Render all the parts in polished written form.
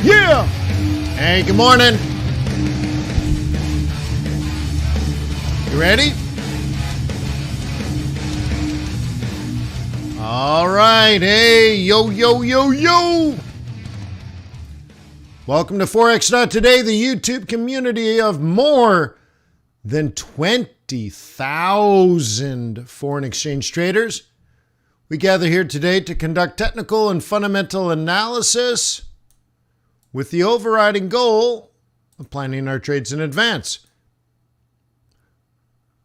Yeah! Hey, good morning. You ready? All right. Hey, yo, yo, yo, yo. Welcome to Forex.Today, the YouTube community of more than 20,000 foreign exchange traders. We gather here today to conduct technical and fundamental analysis with the overriding goal of planning our trades in advance.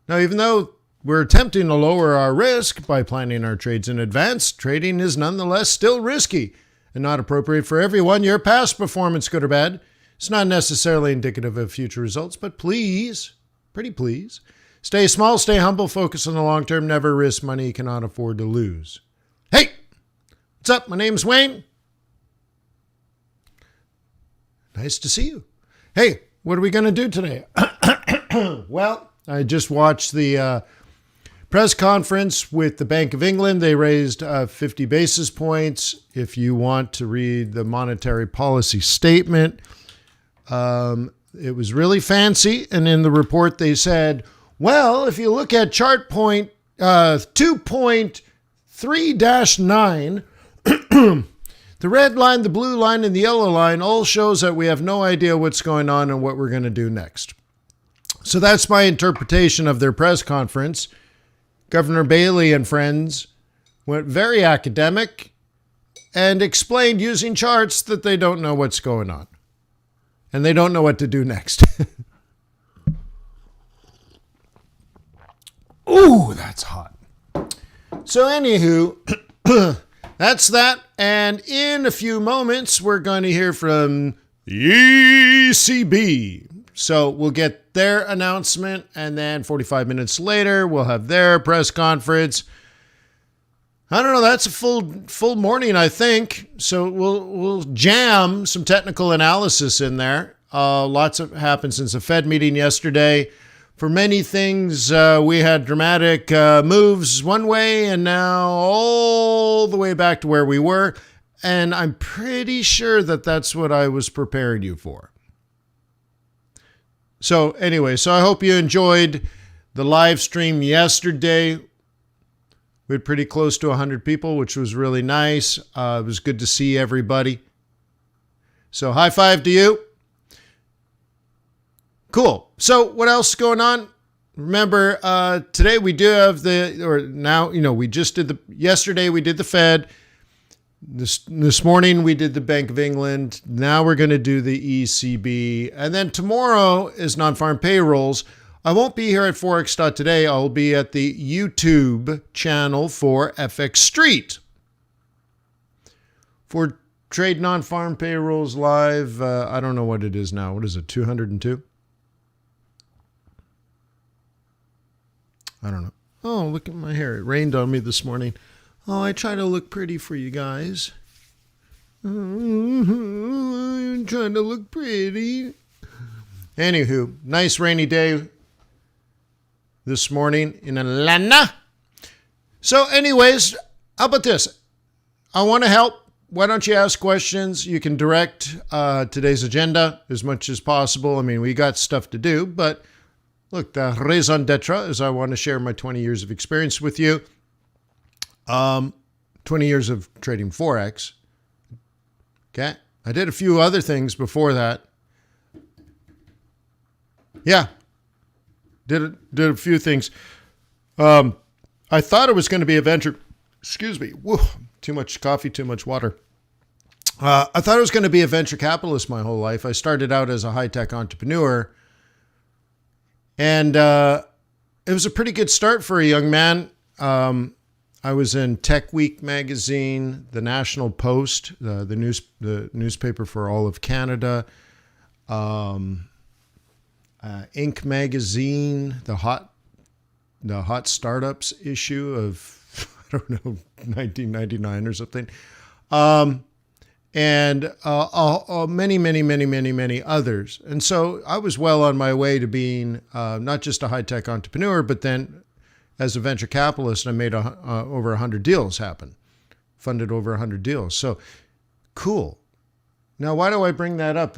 Now, even though we're attempting to lower our risk by planning our trades in advance, trading is nonetheless still risky and not appropriate for everyone. Your past performance, good or bad, is not necessarily indicative of future results, but please, pretty please, stay small, stay humble, focus on the long term, never risk money you cannot afford to lose. Hey, what's up? My name's Wayne. Nice to see you. Hey, what are we going to do today? Well, I just watched the press conference with the Bank of England. They raised 50 basis points. If you want to read the monetary policy statement, it was really fancy. And in the report, they said, well, if you look at chart point 2.3-9, the red line, the blue line, and the yellow line all shows that we have no idea what's going on and what we're going to do next. So that's my interpretation of their press conference. Governor Bailey and friends went very academic and explained using charts that they don't know what's going on. And they don't know what to do next. Ooh, that's hot. So anywho, that's that. And in a few moments, we're going to hear from the ECB. So we'll get their announcement, and then 45 minutes later, we'll have their press conference. I don't know. That's a full morning, I think. So we'll jam some technical analysis in there. Lots of happened since the Fed meeting yesterday. For many things, we had dramatic moves one way, and now all the way back to where we were. And I'm pretty sure that that's what I was preparing you for. So anyway, so I hope you enjoyed the live stream yesterday. We had pretty close to 100 people, which was really nice. It was good to see everybody. So high five to you. Cool. So what else is going on? Remember, today we do have yesterday we did the Fed. This morning we did the Bank of England. Now we're going to do the ECB. And then tomorrow is non-farm payrolls. I won't be here at Forex.Today. I'll be at the YouTube channel for FX Street. For trade non-farm payrolls live, I don't know what it is now. What is it, 202? I don't know. Oh, look at my hair. It rained on me this morning. Oh, I try to look pretty for you guys. I'm trying to look pretty. Anywho, nice rainy day this morning in Atlanta. So anyways, how about this? I want to help. Why don't you ask questions? You can direct today's agenda as much as possible. I mean, we got stuff to do, but look, the raison d'etre is I want to share my 20 years of experience with you. 20 years of trading Forex. Okay. I did a few other things before that. Yeah. Did a few things. I thought it was going to be a venture. Excuse me. Whoa, too much coffee, too much water. I thought I was going to be a venture capitalist my whole life. I started out as a high-tech entrepreneur. And it was a pretty good start for a young man. I was in Tech Week magazine, the National Post, the newspaper for all of Canada, Inc. magazine, the hot startups issue of, I don't know, 1999 or something, and many others. And so I was well on my way to being not just a high-tech entrepreneur, but then as a venture capitalist, I made over 100 deals happen, funded over 100 deals. So cool. Now, why do I bring that up?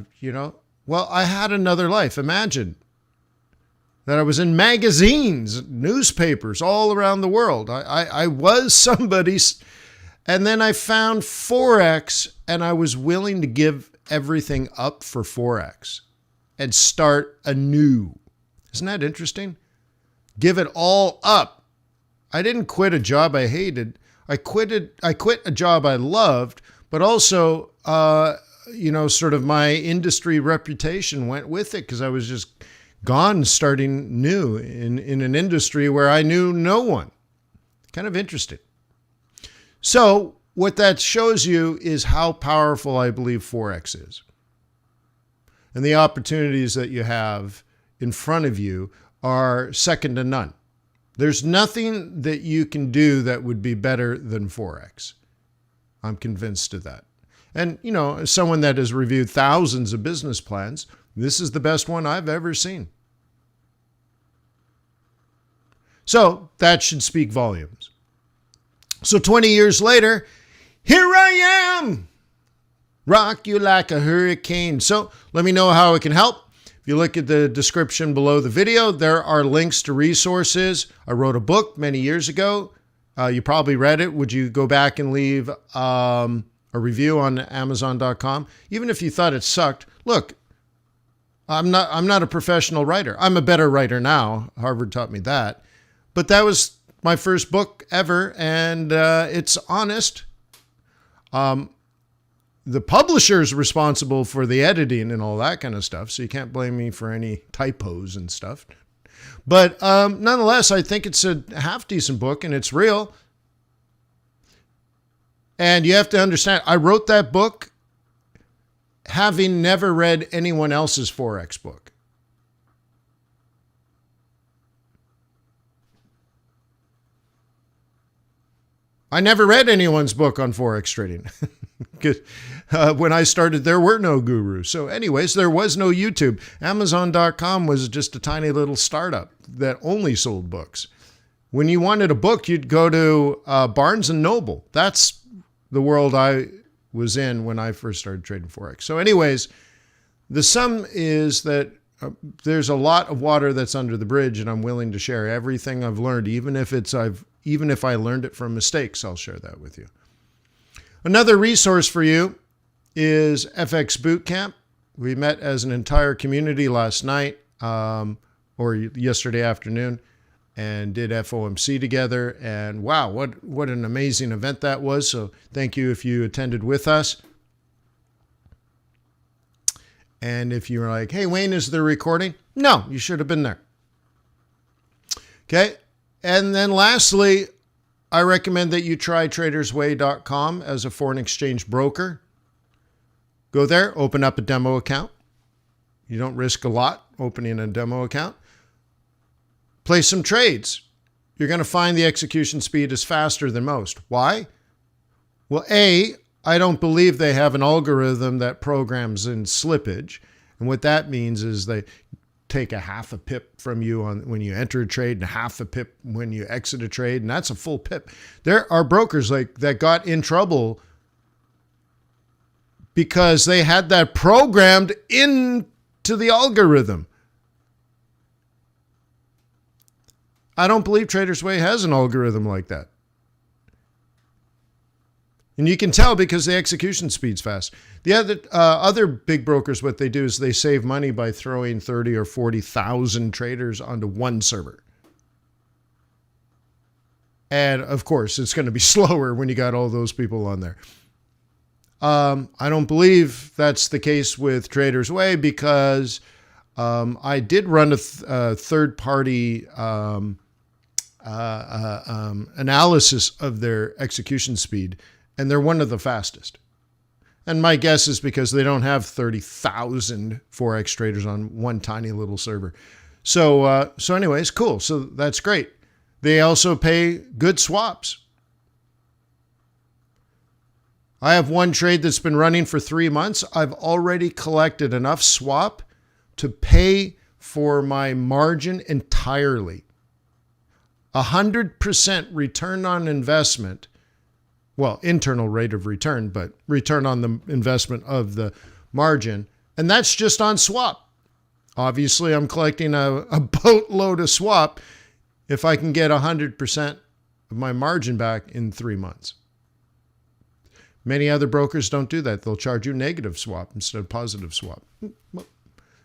Well, I had another life. Imagine that I was in magazines, newspapers all around the world. I was somebody's, and then I found Forex, and I was willing to give everything up for Forex and start anew. Isn't that interesting? Give it all up. I didn't quit a job I hated. I quit a job I loved, but also, sort of my industry reputation went with it because I was just gone starting new in an industry where I knew no one. Kind of interesting. So what that shows you is how powerful I believe Forex is. And the opportunities that you have in front of you are second to none. There's nothing that you can do that would be better than Forex. I'm convinced of that. And, as someone that has reviewed thousands of business plans, this is the best one I've ever seen. So that should speak volumes. So 20 years later, here I am. Rock you like a hurricane. So let me know how it can help. If you look at the description below the video, there are links to resources. I wrote a book many years ago. You probably read it. Would you go back and leave a review on Amazon.com? Even if you thought it sucked, look, I'm not a professional writer. I'm a better writer now. Harvard taught me that. But that was my first book ever, and it's honest. The publisher is responsible for the editing and all that kind of stuff, so you can't blame me for any typos and stuff. But nonetheless, I think it's a half-decent book, and it's real. And you have to understand, I wrote that book having never read anyone else's Forex book. I never read anyone's book on Forex trading. When I started, there were no gurus. So anyways, there was no YouTube. Amazon.com was just a tiny little startup that only sold books. When you wanted a book, you'd go to Barnes & Noble. That's the world I was in when I first started trading Forex. So anyways, the sum is that there's a lot of water that's under the bridge, and I'm willing to share everything I've learned, even if I learned it from mistakes. I'll share that with you. Another resource for you is FX Bootcamp. We met as an entire community last night or yesterday afternoon and did FOMC together. And wow, what an amazing event that was. So thank you if you attended with us. And if you were like, hey, Wayne, is there a recording? No, you should have been there. Okay. And then lastly, I recommend that you try tradersway.com as a foreign exchange broker. Go there, open up a demo account. You don't risk a lot opening a demo account. Place some trades. You're going to find the execution speed is faster than most. Why? Well, A, I don't believe they have an algorithm that programs in slippage. And what that means is they take a half a pip from you on when you enter a trade and half a pip when you exit a trade, and that's a full pip. There are brokers like that got in trouble because they had that programmed into the algorithm. I don't believe Traders Way has an algorithm like that. And you can tell because the execution speed's fast. The other big brokers, what they do is they save money by throwing 30 or 40,000 traders onto one server. And of course, it's going to be slower when you got all those people on there. I don't believe that's the case with Traders Way because I did run a third-party analysis of their execution speed, and they're one of the fastest. And my guess is because they don't have 30,000 Forex traders on one tiny little server. So anyways, cool. So that's great. They also pay good swaps. I have one trade that's been running for 3 months. I've already collected enough swap to pay for my margin entirely. 100% return on investment. Well, internal rate of return, but return on the investment of the margin. And that's just on swap. Obviously, I'm collecting a boatload of swap if I can get 100% of my margin back in 3 months. Many other brokers don't do that. They'll charge you negative swap instead of positive swap.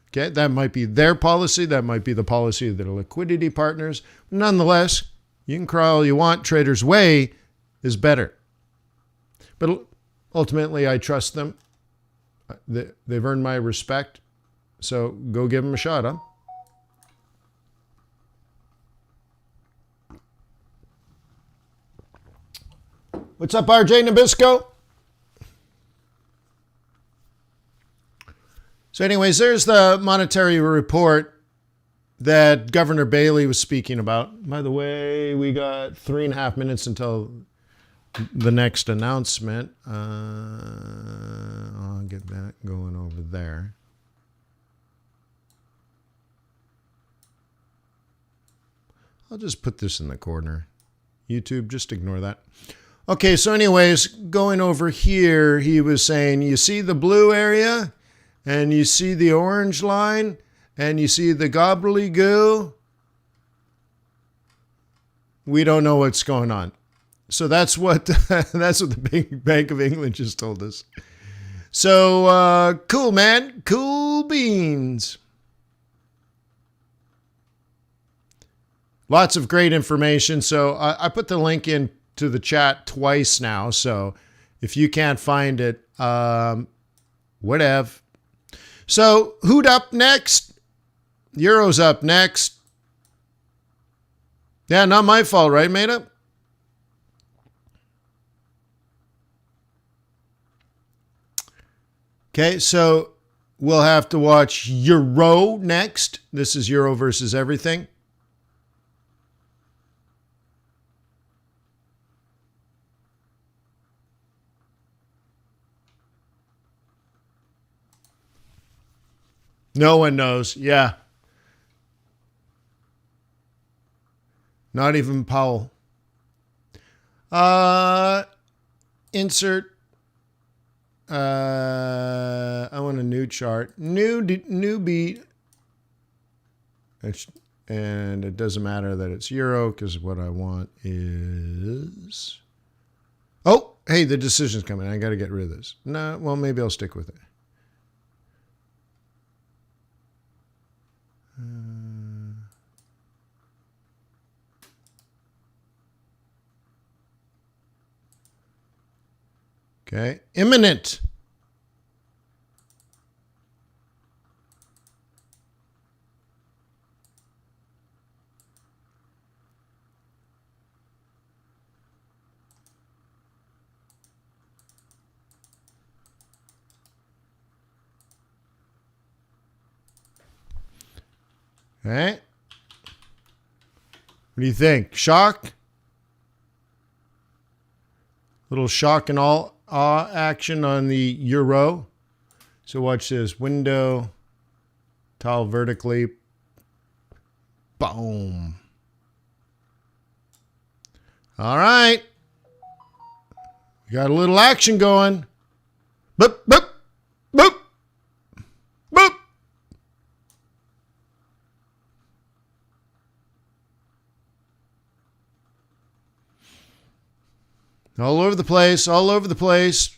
Okay, that might be their policy. That might be the policy of their liquidity partners. Nonetheless, you can cry all you want. Trader's Way is better. But ultimately, I trust them. They've earned my respect. So go give them a shot, huh? What's up, RJ Nabisco? So anyways, there's the monetary report that Governor Bailey was speaking about. By the way, we got 3.5 minutes until the next announcement. I'll get that going over there. I'll just put this in the corner. YouTube, just ignore that. Okay, so anyways, going over here, he was saying, you see the blue area? And you see the orange line? And you see the gobbledygoo? We don't know what's going on. So that's what the big Bank of England just told us. So cool, man. Cool beans. Lots of great information. So I put the link into the chat twice now. So if you can't find it, whatever. So who'd up next? Euro's up next. Yeah, not my fault, right, Meta? Okay, so we'll have to watch Euro next. This is Euro versus everything. No one knows. Yeah. Not even Powell. Insert. I want a new chart. Newbie. And it doesn't matter that it's Euro because what I want is... Oh, hey, the decision's coming. I got to get rid of this. No, well, maybe I'll stick with it. Okay, imminent. Okay. What do you think? Shock? Little shock and all awe action on the Euro. So watch this. Window. Tile vertically. Boom. All right. We got a little action going. Boop, boop, boop, boop. All over the place, all over the place.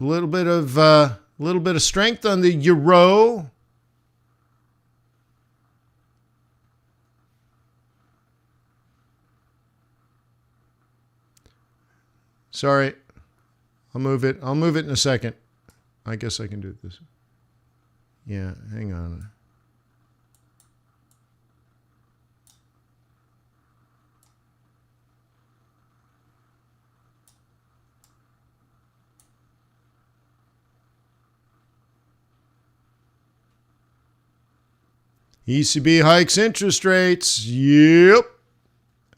A little bit of strength on the Euro. Sorry. I'll move it. I'll move it in a second. I guess I can do it this. Yeah, hang on. ECB hikes interest rates. Yep.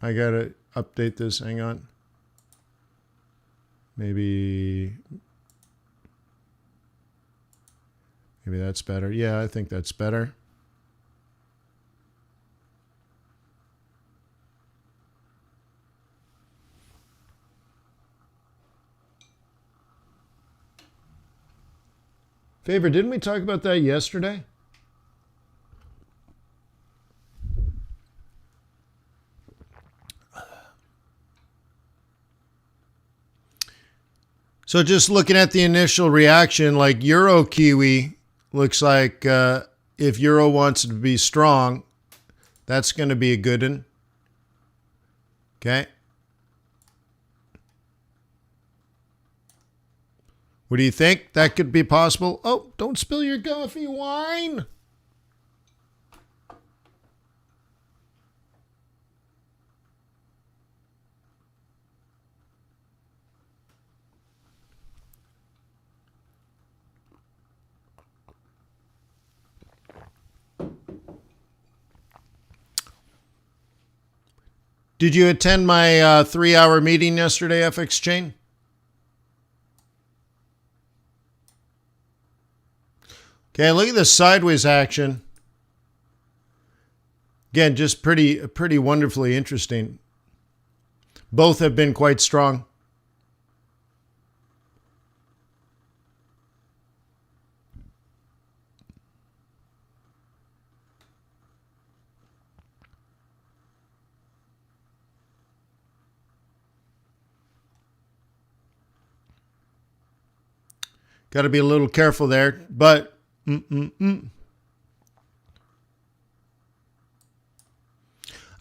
I got to update this. Hang on. Maybe that's better. Yeah, I think that's better. Favor, didn't we talk about that yesterday? So just looking at the initial reaction, like Euro Kiwi looks like if Euro wants to be strong, that's going to be a good one. Okay. What do you think? That could be possible. Oh, don't spill your coffee wine. Did you attend my 3-hour meeting yesterday, FX Chain? Okay, look at the sideways action. Again, just pretty wonderfully interesting. Both have been quite strong. Got to be a little careful there, but I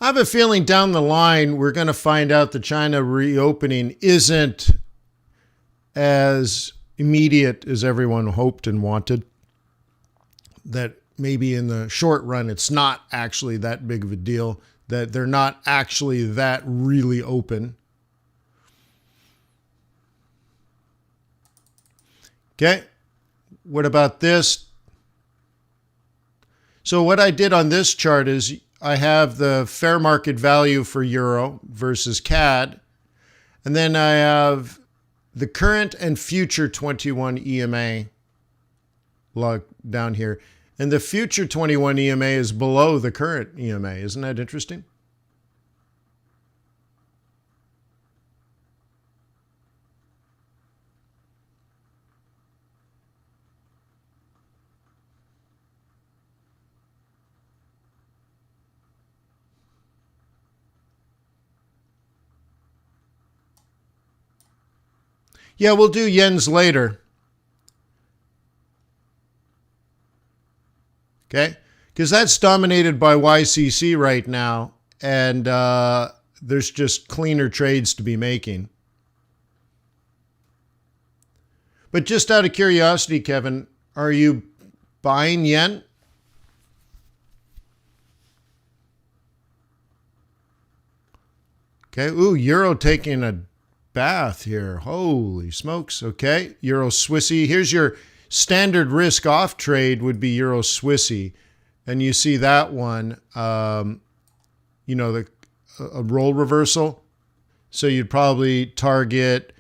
have a feeling down the line we're going to find out the China reopening isn't as immediate as everyone hoped and wanted. That maybe in the short run it's not actually that big of a deal, that they're not actually that really open. Okay, what about this? So what I did on this chart is I have the fair market value for Euro versus CAD, and then I have the current and future 21 EMA log down here. And the future 21 EMA is below the current EMA. Isn't that interesting? Yeah, we'll do yens later. Okay? Because that's dominated by YCC right now, and there's just cleaner trades to be making. But just out of curiosity, Kevin, are you buying yen? Okay. Ooh, Euro taking a bath here. Holy smokes. Okay. Euro Swissy. Here's your standard risk off trade would be Euro Swissy. And you see that one, you know, a roll reversal. So you'd probably target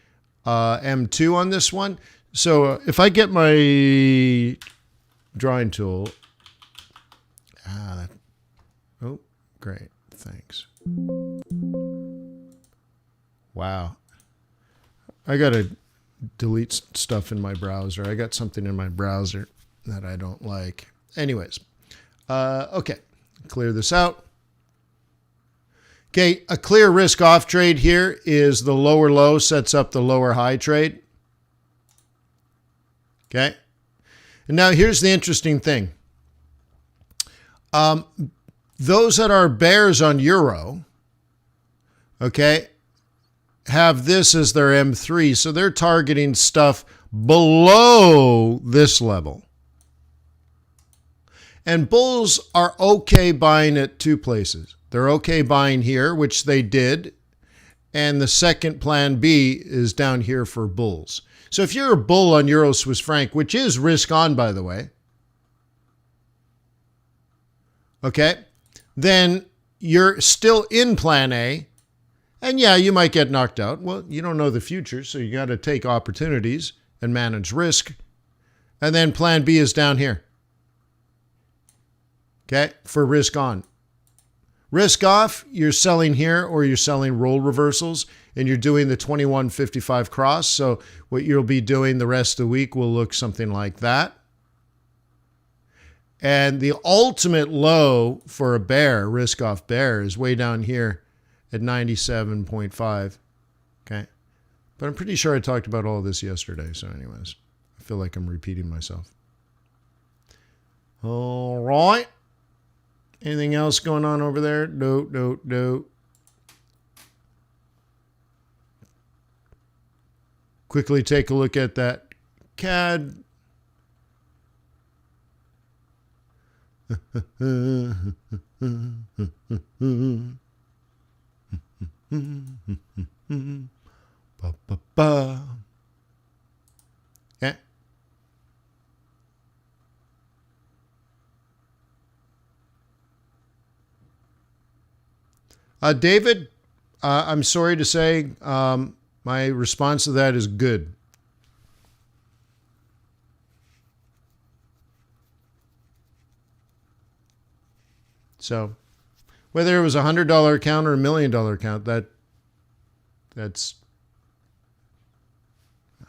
M2 on this one. So if I get my drawing tool, oh, great. Thanks. Wow. I got to delete stuff in my browser. I got something in my browser that I don't like. Anyways, okay, clear this out. Okay, a clear risk off trade here is the lower low sets up the lower high trade. Okay, and now here's the interesting thing. Those that are bears on Euro, okay, have this as their M3. So they're targeting stuff below this level. And bulls are okay buying at two places. They're okay buying here, which they did. And the second plan B is down here for bulls. So if you're a bull on Euro Swiss franc, which is risk on, by the way, okay, then you're still in plan A. And yeah, you might get knocked out. Well, you don't know the future, so you got to take opportunities and manage risk. And then plan B is down here. Okay, for risk on. Risk off, you're selling here or you're selling roll reversals and you're doing the 21.55 cross. So what you'll be doing the rest of the week will look something like that. And the ultimate low for a bear, risk-off bear, is way down here at 97.5. Okay. But I'm pretty sure I talked about all this yesterday. So anyways, I feel like I'm repeating myself. All right. Anything else going on over there? No. Quickly take a look at that CAD. Okay. David, I'm sorry to say, my response to that is good. So whether it was $100 account or $1 million account, that's,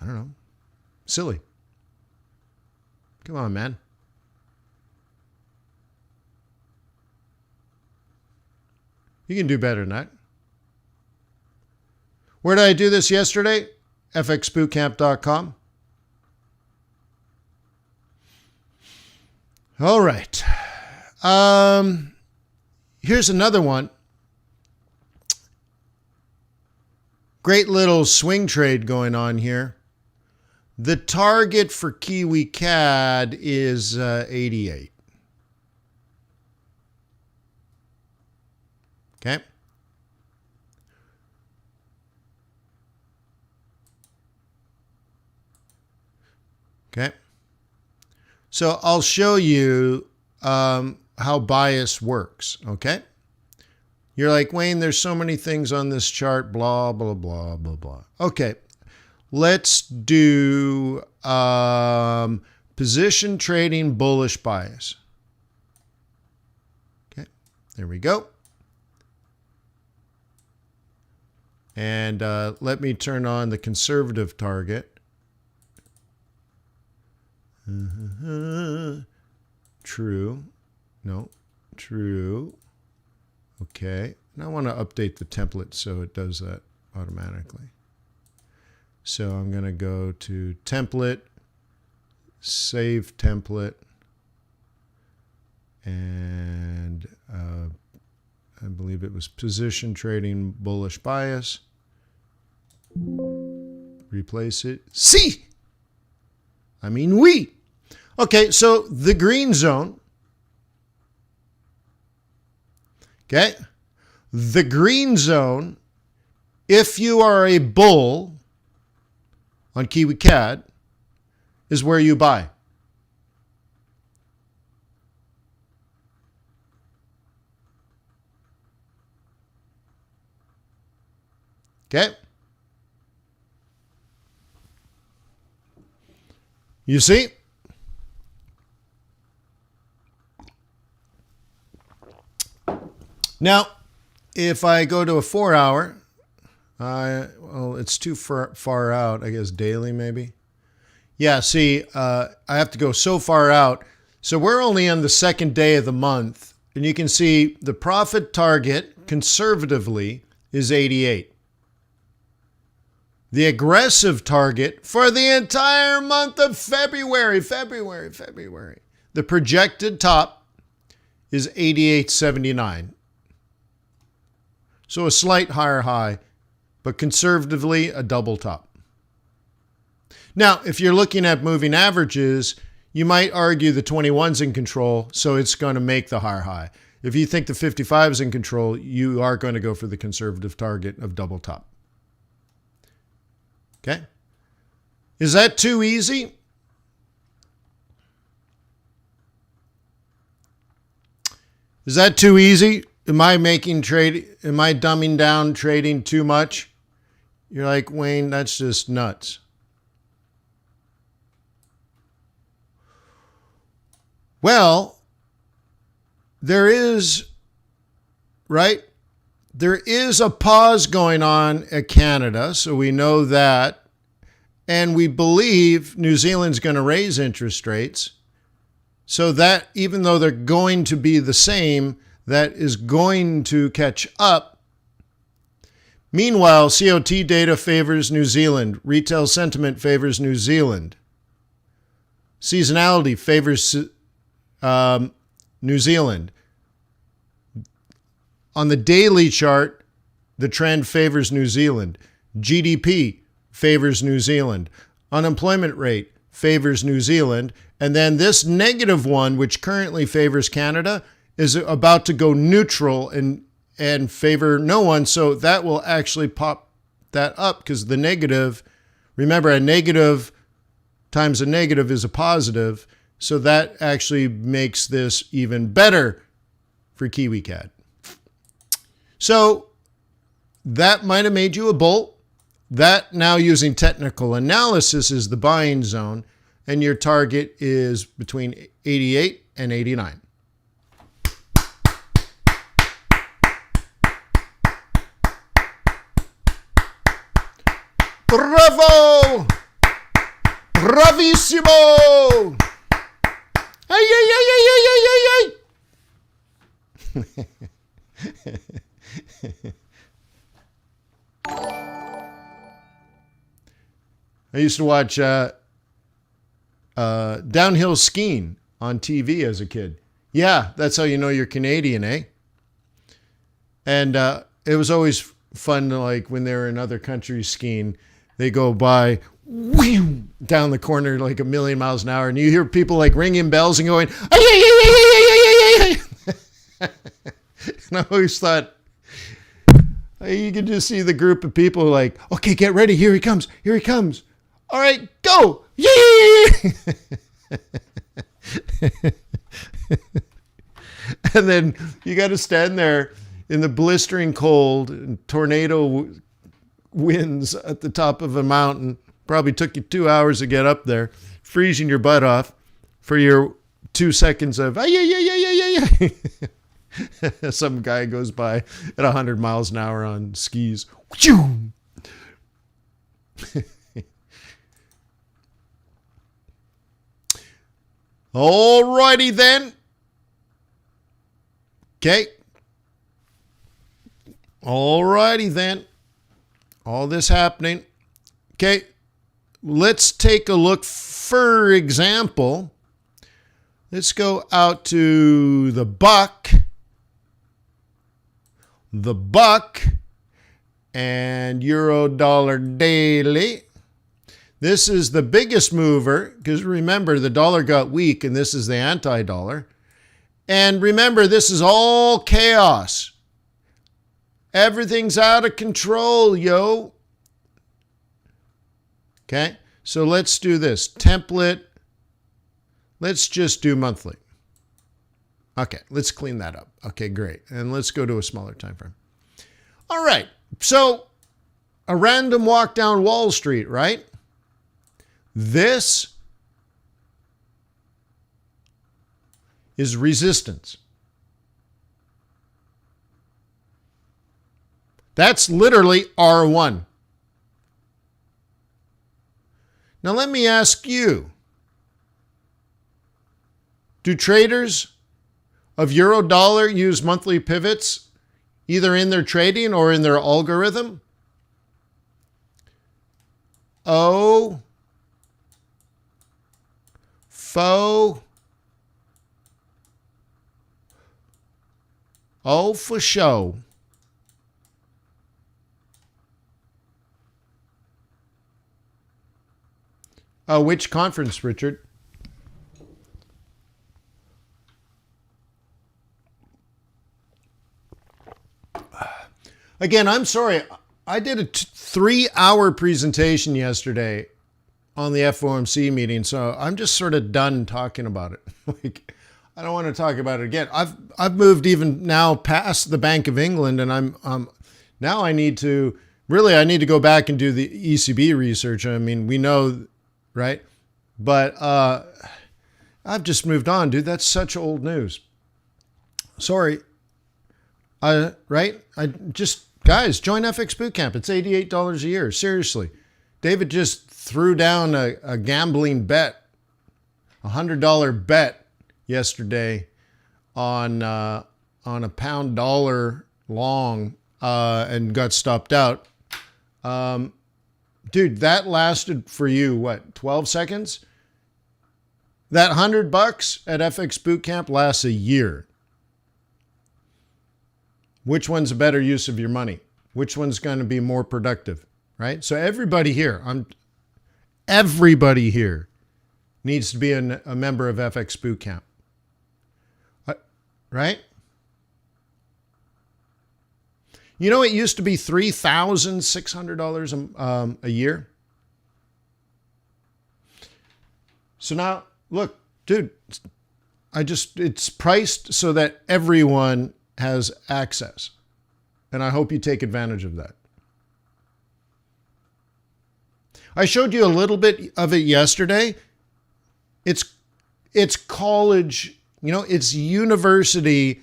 I don't know, silly. Come on, man. You can do better than that. Where did I do this yesterday? fxbootcamp.com. All right. Here's another one. Great little swing trade going on here. The target for Kiwi CAD is 88. Okay. Okay. So I'll show you how bias works. Okay. You're like, Wayne, there's so many things on this chart, blah, blah, blah, blah, blah. Okay. Let's do position trading bullish bias. Okay. There we go. And let me turn on the conservative target. True. No. True. Okay. And I want to update the template so it does that automatically. So I'm going to go to template, save template, and I believe it was position trading bullish bias. Replace it. C. I mean we. Okay, so the green zone. Okay. The green zone, if you are a bull on Kiwi CAD, is where you buy. Okay. You see? Now, if I go to a 4 hour, well, it's too far out, I guess daily maybe. Yeah, see, I have to go so far out. So we're only on the second day of the month, and you can see the profit target conservatively is 88. The aggressive target for the entire month of February. The projected top is 88.79. So a slight higher high, but conservatively a double top. Now, if you're looking at moving averages, you might argue the 21's in control, so it's going to make the higher high. If you think the 55 is in control, you are going to go for the conservative target of double top. Okay. Is that too easy? Is that too easy? Am I dumbing down trading too much? You're like, Wayne, that's just nuts. Well, there is, right? There is a pause going on at Canada, so we know that. And we believe New Zealand's going to raise interest rates. So that even though they're going to be the same, that is going to catch up. Meanwhile, COT data favors New Zealand. Retail sentiment favors New Zealand. Seasonality favors New Zealand. On the daily chart, the trend favors New Zealand. GDP favors New Zealand. Unemployment rate favors New Zealand. And then this negative one, which currently favors Canada, is about to go neutral and favor no one. So that will actually pop that up because the negative, remember, a negative times a negative is a positive. So that actually makes this even better for KiwiCAD. So that might have made you a bull. That now using technical analysis is the buying zone, and your target is between 88 and 89. Bravo! Bravissimo! Ay, ay, ay, ay, ay, ay, ay, ay. I used to watch downhill skiing on TV as a kid. Yeah, that's how you know you're Canadian, eh? And it was always fun to, like, when they were in other countries skiing, they go by whew, down the corner like a million miles an hour, and you hear people like ringing bells and going, ay, ay, ay, ay, ay, ay, ay, ay. And I always thought, you could just see the group of people like, okay, get ready, here he comes, here he comes. All right, go! Yay! And then you got to stand there in the blistering cold and tornado winds at the top of a mountain. Probably took you 2 hours to get up there, freezing your butt off for your 2 seconds of, ay, ay, ay, ay, ay, ay. Some guy goes by at 100 miles an hour on skis. All righty then. Okay. All righty then. All this happening. Okay. Let's take a look. For example, let's go out to the buck. The buck and euro dollar daily. This is the biggest mover because remember the dollar got weak and this is the anti-dollar. And remember, this is all chaos. Everything's out of control, yo. Okay, so let's do this. Template. Let's just do monthly. Okay, let's clean that up. Okay, great. And let's go to a smaller time frame. All right, so a random walk down Wall Street, right? This is resistance. That's literally R1. Now let me ask you, do traders of euro dollar use monthly pivots either in their trading or in their algorithm? Oh, faux. Oh, for show. Which conference, Richard? Again, I'm sorry. I did a 3-hour presentation yesterday on the FOMC meeting, so I'm just sort of done talking about it. Like, I don't want to talk about it again. I've moved even now past the Bank of England, and I'm now I need to go back and do the ECB research. I mean, we know, right? But I've just moved on, dude. That's such old news. Sorry. Right? Guys, join FX Bootcamp. It's $88 a year. Seriously. David just threw down a gambling bet, $100 bet yesterday on a pound dollar long and got stopped out. Dude, that lasted for you, what, 12 seconds? That $100 at FX Bootcamp lasts a year. Which one's a better use of your money? Which one's going to be more productive, right? So everybody here needs to be a member of FX Bootcamp, right? You know, it used to be $3,600 a year. So now, look, dude, it's priced so that everyone has access. And I hope you take advantage of that. I showed you a little bit of it yesterday. It's college, it's university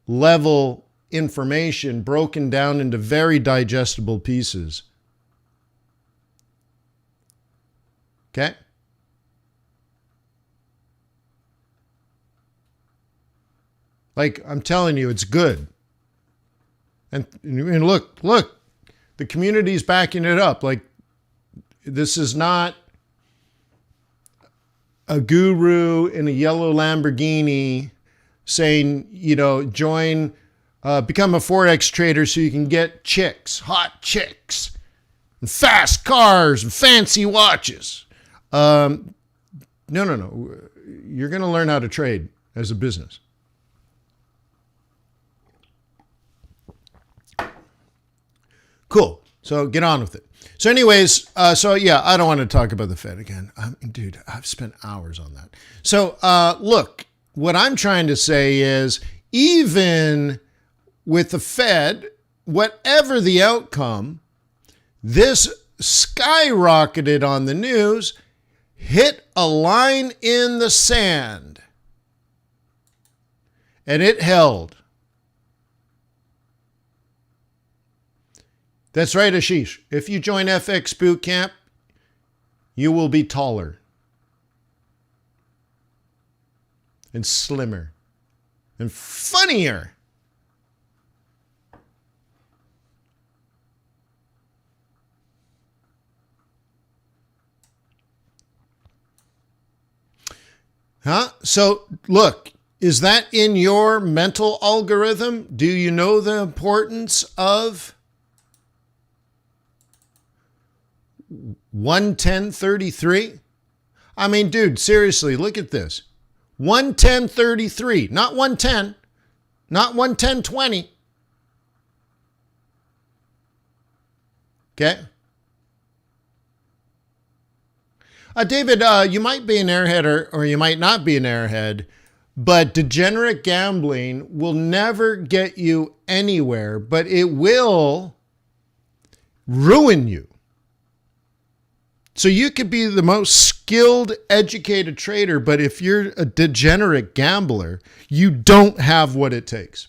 level information broken down into very digestible pieces. Okay? Like, I'm telling you, it's good. And look, the community's backing it up. Like, this is not a guru in a yellow Lamborghini saying, join, become a Forex trader so you can get chicks, hot chicks, and fast cars and fancy watches. No. You're going to learn how to trade as a business. Cool. So get on with it. So anyways, I don't want to talk about the Fed again. Dude, I've spent hours on that. So look, what I'm trying to say is even with the Fed, whatever the outcome, this skyrocketed on the news, hit a line in the sand, and it held. That's right, Ashish. If you join FX Bootcamp, you will be taller and slimmer and funnier. So look, is that in your mental algorithm? Do you know the importance of 110.33? I mean, dude, seriously, look at this. 110.33, not 110, not 110.20. Okay. David, you might be an airhead or you might not be an airhead, but degenerate gambling will never get you anywhere, but it will ruin you. So you could be the most skilled, educated trader, but if you're a degenerate gambler, you don't have what it takes.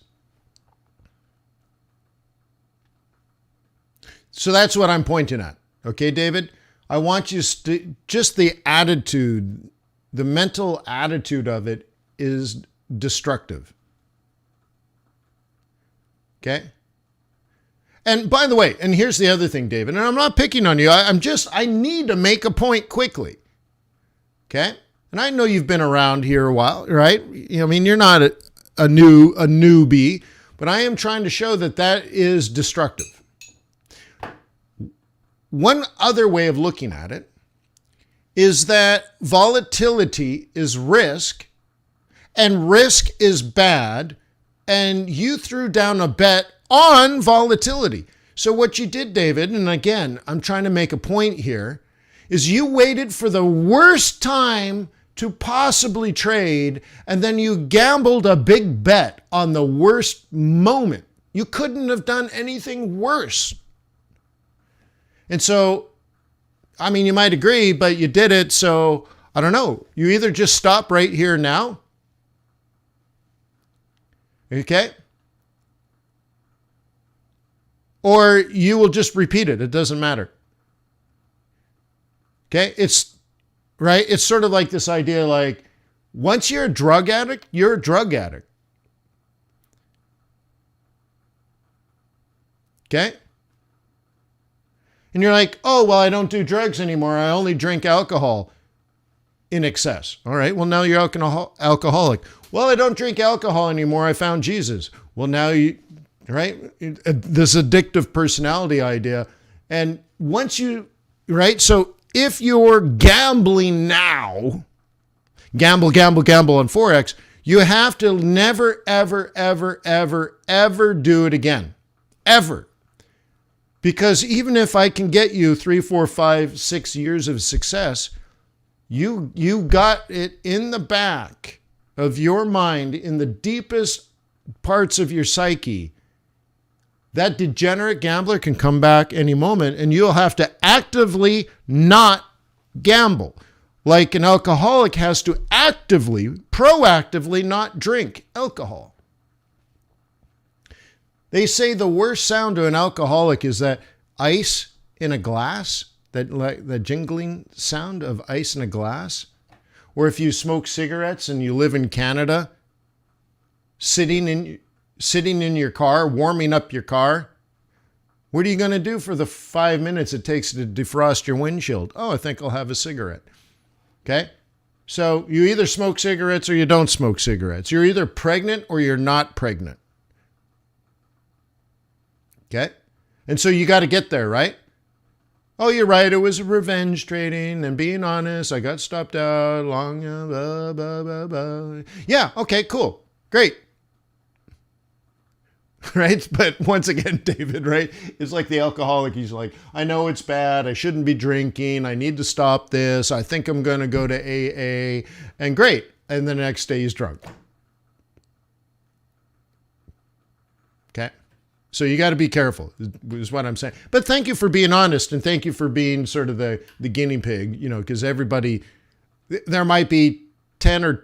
So that's what I'm pointing at. Okay, David? I want you to, just the attitude, the mental attitude of it is destructive. Okay? And by the way, and here's the other thing, David, and I'm not picking on you. I need to make a point quickly. Okay? And I know you've been around here a while, right? I mean, you're not a newbie, but I am trying to show that is destructive. One other way of looking at it is that volatility is risk and risk is bad, and you threw down a bet on volatility. So what you did, David, and again, I'm trying to make a point here, is you waited for the worst time to possibly trade, and then you gambled a big bet on the worst moment. You couldn't have done anything worse. And so, I mean, you might agree, but you did it. So I don't know. You either just stop right here now. Okay. Or you will just repeat it. It doesn't matter. Okay. It's right. It's sort of like this idea, like, Once you're a drug addict, you're a drug addict. Okay? And you're like, oh, well, I don't do drugs anymore. I only drink alcohol in excess. All right, well, now you're alcoholic. Well, I don't drink alcohol anymore. I found Jesus. Well, now you, right? This addictive personality idea. And once you, right? So if you're gambling now, gamble on Forex, you have to never, ever, ever, ever, ever do it again. Ever. Because even if I can get you 3, 4, 5, 6 years of success, you got it in the back of your mind, in the deepest parts of your psyche. That degenerate gambler can come back any moment, and you'll have to actively not gamble. Like an alcoholic has to actively, proactively not drink alcohol. They say the worst sound to an alcoholic is that ice in a glass, that jingling sound of ice in a glass. Or if you smoke cigarettes and you live in Canada, sitting in your car, warming up your car, what are you going to do for the 5 minutes it takes to defrost your windshield? Oh, I think I'll have a cigarette. Okay? So you either smoke cigarettes or you don't smoke cigarettes. You're either pregnant or you're not pregnant. Okay? And so you got to get there, right? Oh, you're right. It was revenge trading and being honest. I got stopped out long. Blah, blah, blah, blah. Yeah. Okay, cool. Great. Right? But once again, David, right? It's like the alcoholic. He's like, I know it's bad. I shouldn't be drinking. I need to stop this. I think I'm going to go to AA. And great. And the next day he's drunk. Okay? So you got to be careful, is what I'm saying. But thank you for being honest, and thank you for being sort of the guinea pig, because everybody, there might be 10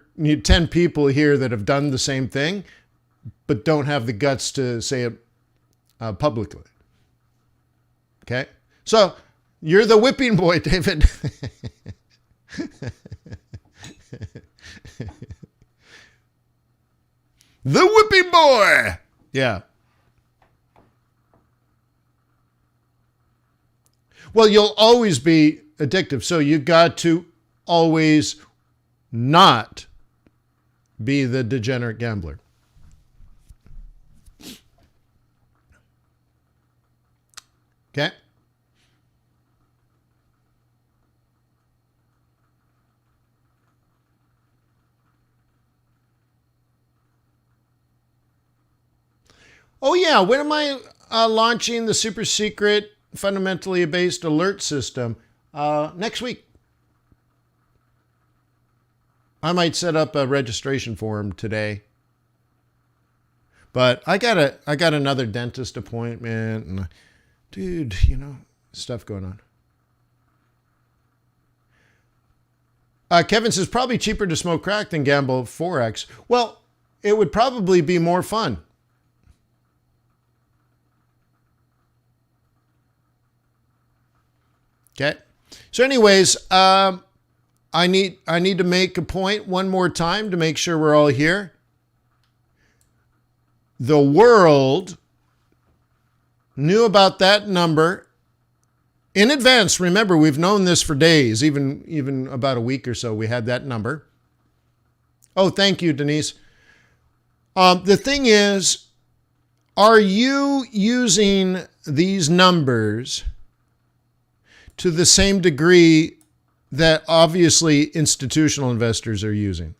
people here that have done the same thing, but don't have the guts to say it publicly. Okay? So you're the whipping boy, David. The whipping boy. Yeah. Well, you'll always be addictive. So you got to always not be the degenerate gambler. Okay? Oh, yeah. When am I launching the super secret, fundamentally based alert system? Next week. I might set up a registration form today. But I got another dentist appointment, and dude, stuff going on. Kevin says, probably cheaper to smoke crack than gamble Forex. Well, it would probably be more fun. Okay. So anyways, I need to make a point one more time to make sure we're all here. The world knew about that number in advance. Remember, we've known this for days, even about a week or so. We had that number. Oh, thank you, Denise. The thing is, are you using these numbers to the same degree that obviously institutional investors are using?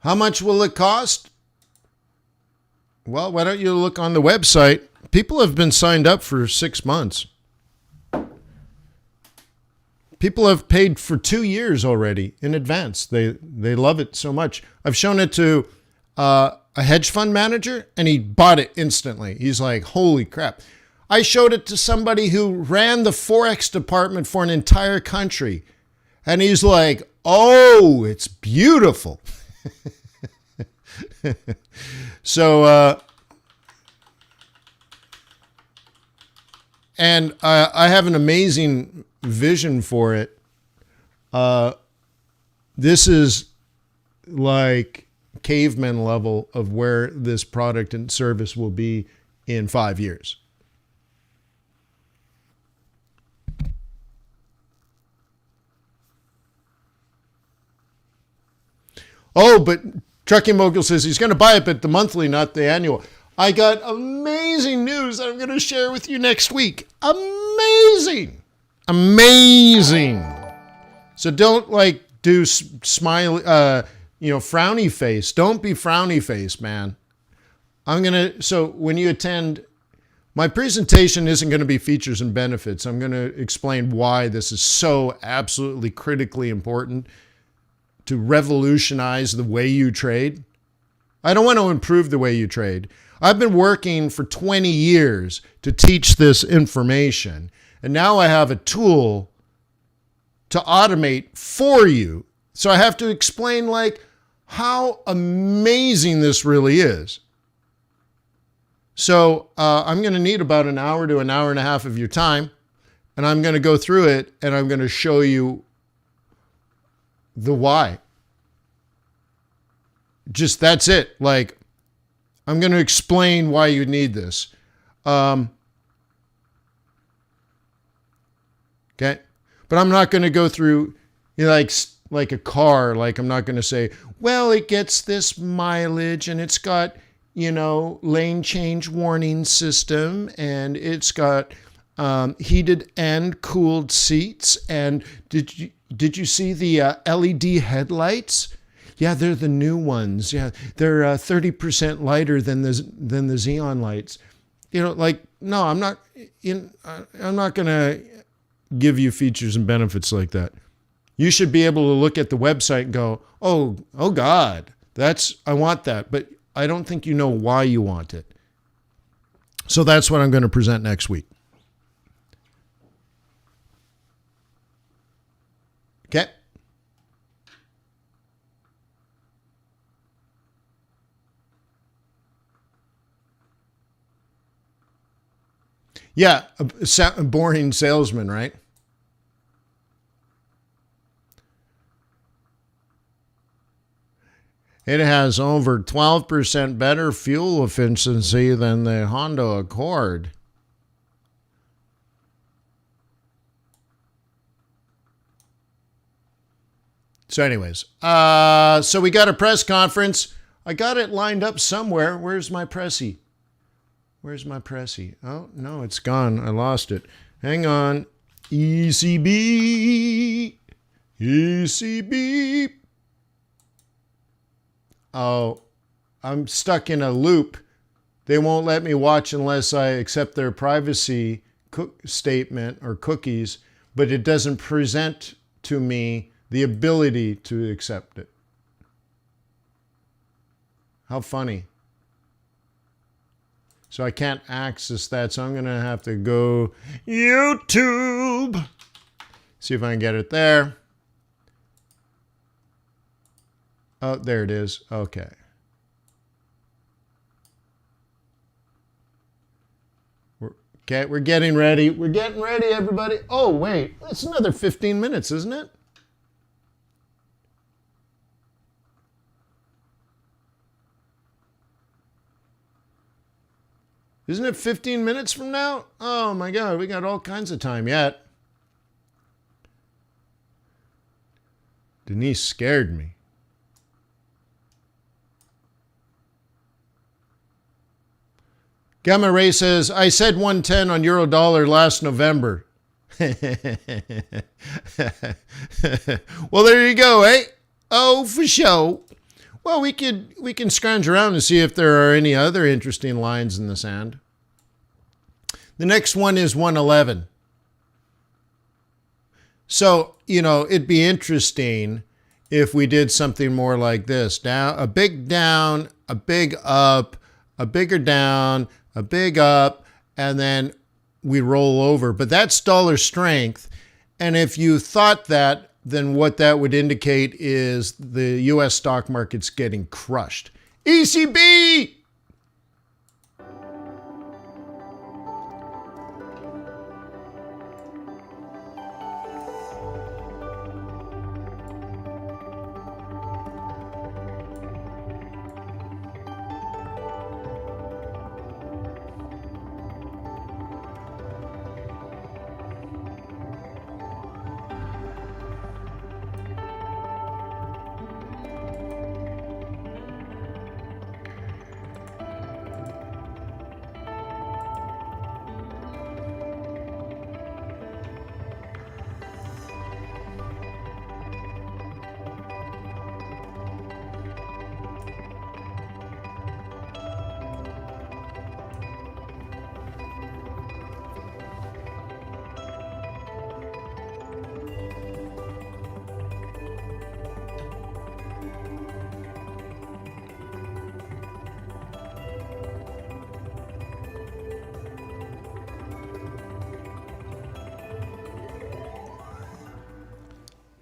How much will it cost? Well, why don't you look on the website? People have been signed up for 6 months. People have paid for 2 years already in advance. They love it so much. I've shown it to a hedge fund manager, and he bought it instantly. He's like, holy crap. I showed it to somebody who ran the Forex department for an entire country, and he's like, oh, it's beautiful. So, and I have an amazing vision for it. This is like caveman level of where this product and service will be in 5 years. Oh, but Trucking Mogul says he's going to buy it, but the monthly, not the annual. I got amazing news that I'm going to share with you next week. Amazing. Amazing. So don't like do smiley, frowny face. Don't be frowny face, man. So when you attend, my presentation isn't going to be features and benefits. I'm going to explain why this is so absolutely critically important to revolutionize the way you trade. I don't want to improve the way you trade. I've been working for 20 years to teach this information, and now I have a tool to automate for you. So I have to explain like how amazing this really is. So I'm going to need about an hour to an hour and a half of your time, and I'm going to go through it, and I'm going to show you the why. Just that's it. Like, I'm going to explain why you need this. Okay. But I'm not going to go through like a car. Like, I'm not going to say, well, it gets this mileage and it's got, lane change warning system, and it's got heated and cooled seats. And did you see the LED headlights? Yeah, they're the new ones. Yeah, they're 30% lighter than the Xeon lights. No, I'm not. I'm not going to give you features and benefits like that. You should be able to look at the website and go, oh God, I want that. But I don't think you know why you want it. So that's what I'm going to present next week. Okay. Yeah, a boring salesman, right? It has over 12% better fuel efficiency than the Honda Accord. So anyways, so we got a press conference. I got it lined up somewhere. Where's my pressy? Where's my pressy? Oh, no, it's gone. I lost it. Hang on. ECB. ECB. Oh, I'm stuck in a loop. They won't let me watch unless I accept their privacy statement or cookies, but it doesn't present to me the ability to accept it. How funny. So I can't access that, so I'm going to have to go YouTube. See if I can get it there. Oh, there it is. Okay. We're getting ready. We're getting ready, everybody. Oh, wait. That's another 15 minutes, isn't it? Isn't it 15 minutes from now? Oh my God, we got all kinds of time yet. Denise scared me. Gamma Ray says, I said 110 on euro dollar last November. Well, there you go, eh? Oh, for sure. Well, we can scrounge around and see if there are any other interesting lines in the sand. The next one is 111. So, it'd be interesting if we did something more like this. Down, a big down, a big up, a bigger down, a big up, and then we roll over. But that's dollar strength. And if you thought that, then what that would indicate is the U.S. stock market's getting crushed. ECB!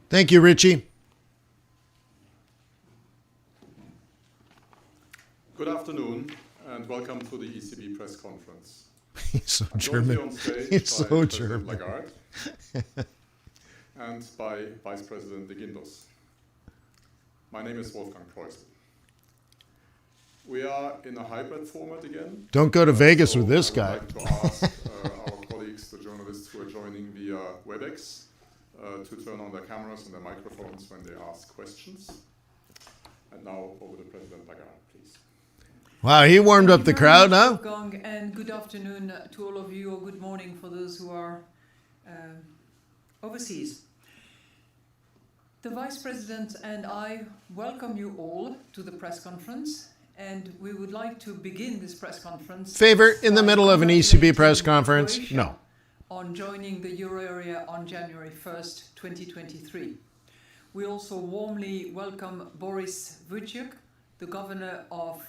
Thank you, Richie. Good afternoon and welcome to the ECB press conference. He's so I'm German. joined here on stage He's by so President German. Lagarde and by Vice President Beginners. My name is Wolfgang Preußel. We are in a hybrid format again. Don't go to Vegas So with this I guy. would like to ask our colleagues, the journalists who are joining via WebEx, to turn on their cameras and their microphones when they ask questions. And now over to President Lagarde, please. Wow, he warmed up the crowd, huh? Wolfgang, and good afternoon to all of you, or good morning for those who are overseas. The Vice President and I welcome you all to the press conference, and we would like to begin this press conference. Favor in the by middle of an ECB press congratulating conference? Croatia No. On joining the euro area on January 1st, 2023. We also warmly welcome Boris Vucic, the governor of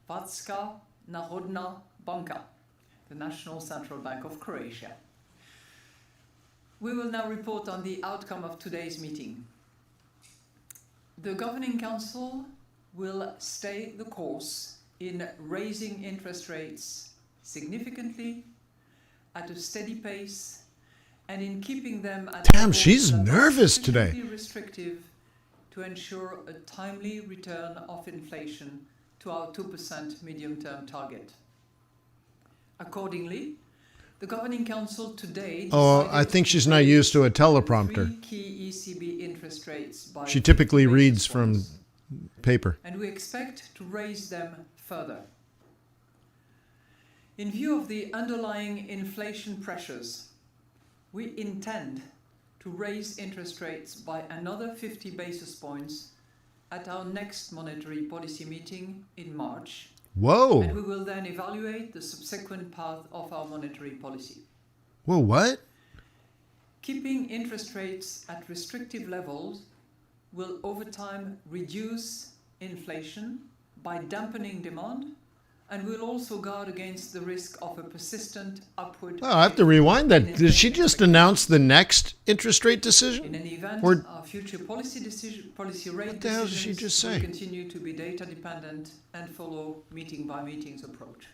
Vatska Narodna Banka, the National Central Bank of Croatia. We will now report on the outcome of today's meeting. The Governing Council will stay the course in raising interest rates significantly, at a steady pace, and in keeping them at Damn, levels she's that are nervous today. sufficiently restrictive to ensure a timely return of inflation to our 2% medium-term target. Accordingly, the Governing Council today Oh, decided I think to she's not raise used to a the teleprompter. three key ECB interest rates by She typically 50 reads basis from points, paper. and we expect to raise them further. In view of the underlying inflation pressures, we intend to raise interest rates by another 50 basis points at our next monetary policy meeting in March, and Whoa. we will then evaluate the subsequent path of our monetary policy. Whoa, what? Keeping interest rates at restrictive levels will over time reduce inflation by dampening demand, and will also guard against the risk of a persistent upward. Oh, I have to rewind that. in Did she inflation just expectations. announce the next interest rate In decision? any event, Or- our future policy rate What the hell did she decisions just will say? continue to be data dependent and follow meeting by meetings approach.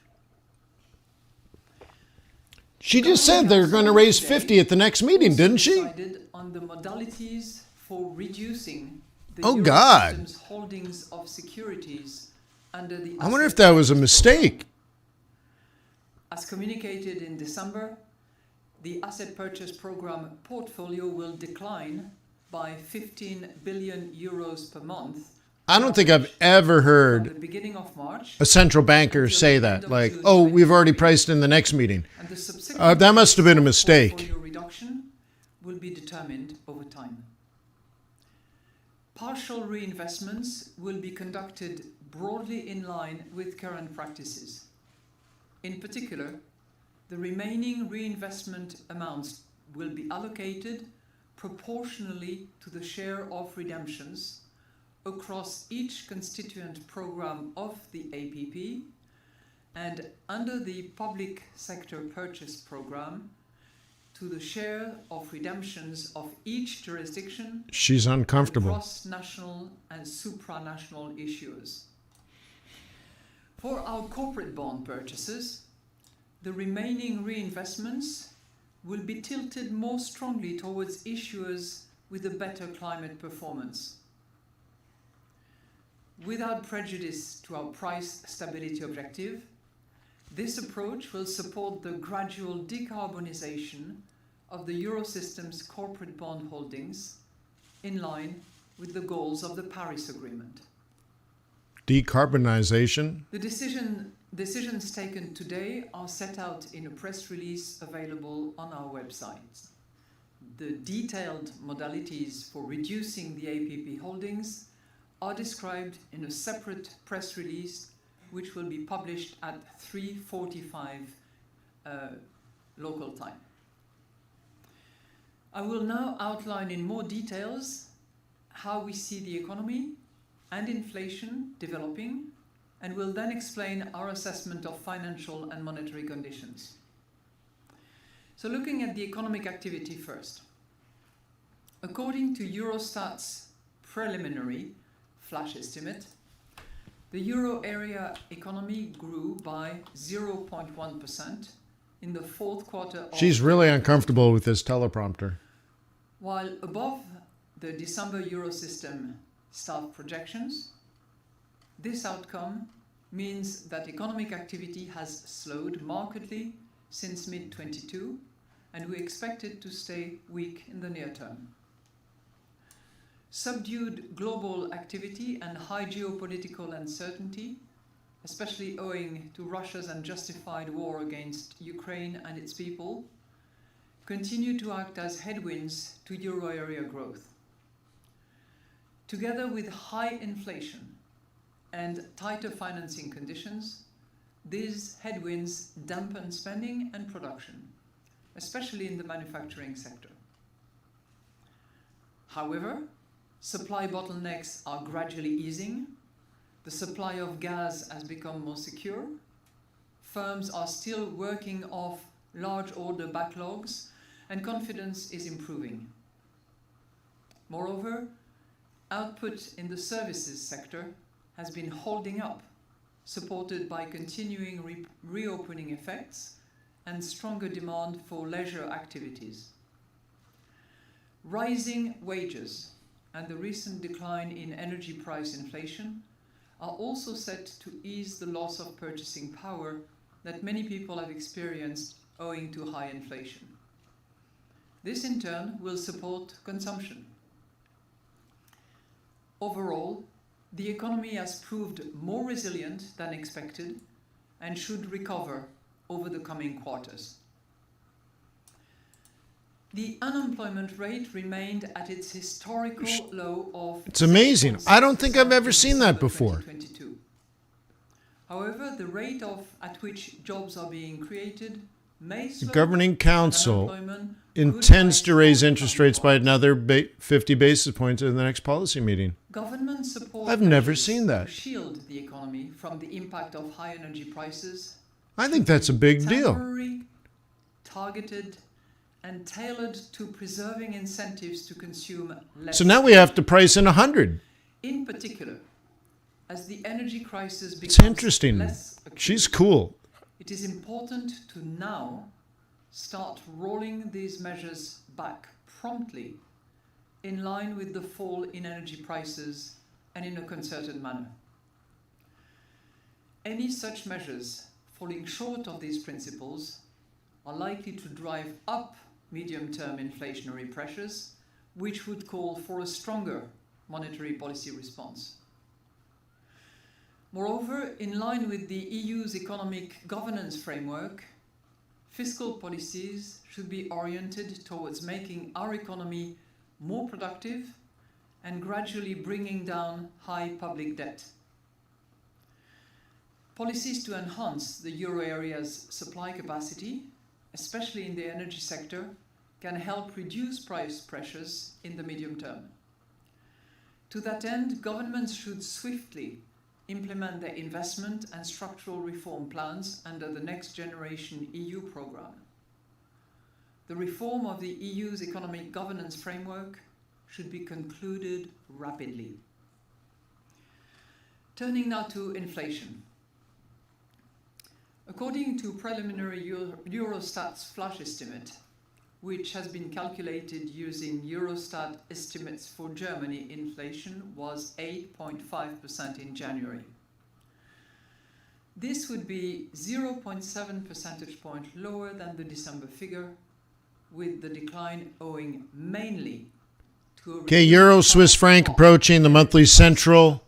She just said they're going to raise 50 at the next meeting, Also didn't she? decided on the modalities for reducing the Oh, Eurosystem's God. holdings of securities under the I wonder asset if that was a purchase mistake. program. As communicated in December, the asset purchase program portfolio will decline by 15 billion euros per month. I don't think I've ever From heard the beginning of March, a central banker say that. Like, oh, we've already priced in the next meeting. and the subsequent That must have been a pace of mistake. portfolio reduction will be determined over time. Partial reinvestments will be conducted broadly in line with current practices. In particular, the remaining reinvestment amounts will be allocated proportionally to the share of redemptions across each constituent program of the APP, and under the public sector purchase program to the share of redemptions of each jurisdiction She's uncomfortable. across national and supranational issuers. For our corporate bond purchases, the remaining reinvestments will be tilted more strongly towards issuers with a better climate performance. Without prejudice to our price stability objective, this approach will support the gradual decarbonization of the Eurosystem's corporate bond holdings in line with the goals of the Paris Agreement. Decarbonization? The decisions taken today are set out in a press release available on our website. The detailed modalities for reducing the APP holdings are described in a separate press release which will be published at 3:45 local time. I will now outline in more details how we see the economy and inflation developing, and will then explain our assessment of financial and monetary conditions. So looking at the economic activity first. According to Eurostat's preliminary flash estimate, the euro area economy grew by 0.1% in the fourth quarter of... She's really uncomfortable with this teleprompter. While above the December Eurosystem staff projections, this outcome means that economic activity has slowed markedly since mid-22, and we expect it to stay weak in the near term. Subdued global activity and high geopolitical uncertainty, especially owing to Russia's unjustified war against Ukraine and its people, continue to act as headwinds to euro area growth. Together with high inflation and tighter financing conditions, these headwinds dampen spending and production, especially in the manufacturing sector. However, supply bottlenecks are gradually easing, the supply of gas has become more secure, firms are still working off large order backlogs, and confidence is improving. Moreover, output in the services sector has been holding up, supported by continuing reopening effects and stronger demand for leisure activities. Rising wages and the recent decline in energy price inflation are also set to ease the loss of purchasing power that many people have experienced owing to high inflation. This in turn will support consumption. Overall, the economy has proved more resilient than expected and should recover over the coming quarters. The unemployment rate remained at its historical low of... It's amazing. I don't think I've ever seen that before. 2022. However, the rate at which jobs are being created may slow. The Governing Council Unemployment intends could to raise rise interest rates by another 50 basis points in the next policy meeting. Government support I've never measures seen that. to shield the economy from the impact of high energy prices. I think that's a big deal. Temporary, targeted, and tailored to preserving incentives to consume less. So now we have to price in 100. In particular, as the energy crisis becomes It's interesting. less acute, She's cool. it is important to now start rolling these measures back promptly in line with the fall in energy prices and in a concerted manner. Any such measures falling short of these principles are likely to drive up medium-term inflationary pressures, which would call for a stronger monetary policy response. Moreover, in line with the EU's economic governance framework, fiscal policies should be oriented towards making our economy more productive and gradually bringing down high public debt. Policies to enhance the euro area's supply capacity, especially in the energy sector, can help reduce price pressures in the medium term. To that end, governments should swiftly implement their investment and structural reform plans under the Next Generation EU programme. The reform of the EU's economic governance framework should be concluded rapidly. Turning now to inflation. According to preliminary Eurostat's flash estimate, which has been calculated using Eurostat estimates for Germany, inflation was 8.5% in January. This would be 0.7 percentage point lower than the December figure, with the decline owing mainly to a... Okay, Euro Swiss franc approaching the monthly central.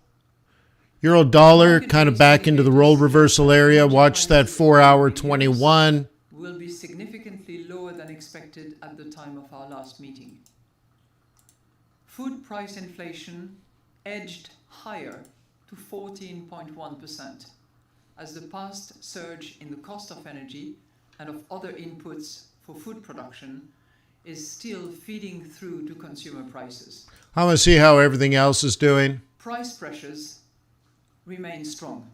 Euro dollar kind of back into the role reversal area. Watch that 4-hour 21. Will be significantly lower than expected at the time of our last meeting. Food price inflation edged higher to 14.1%, as the past surge in the cost of energy and of other inputs for food production is still feeding through to consumer prices. I want to see how everything else is doing. Price pressures remain strong,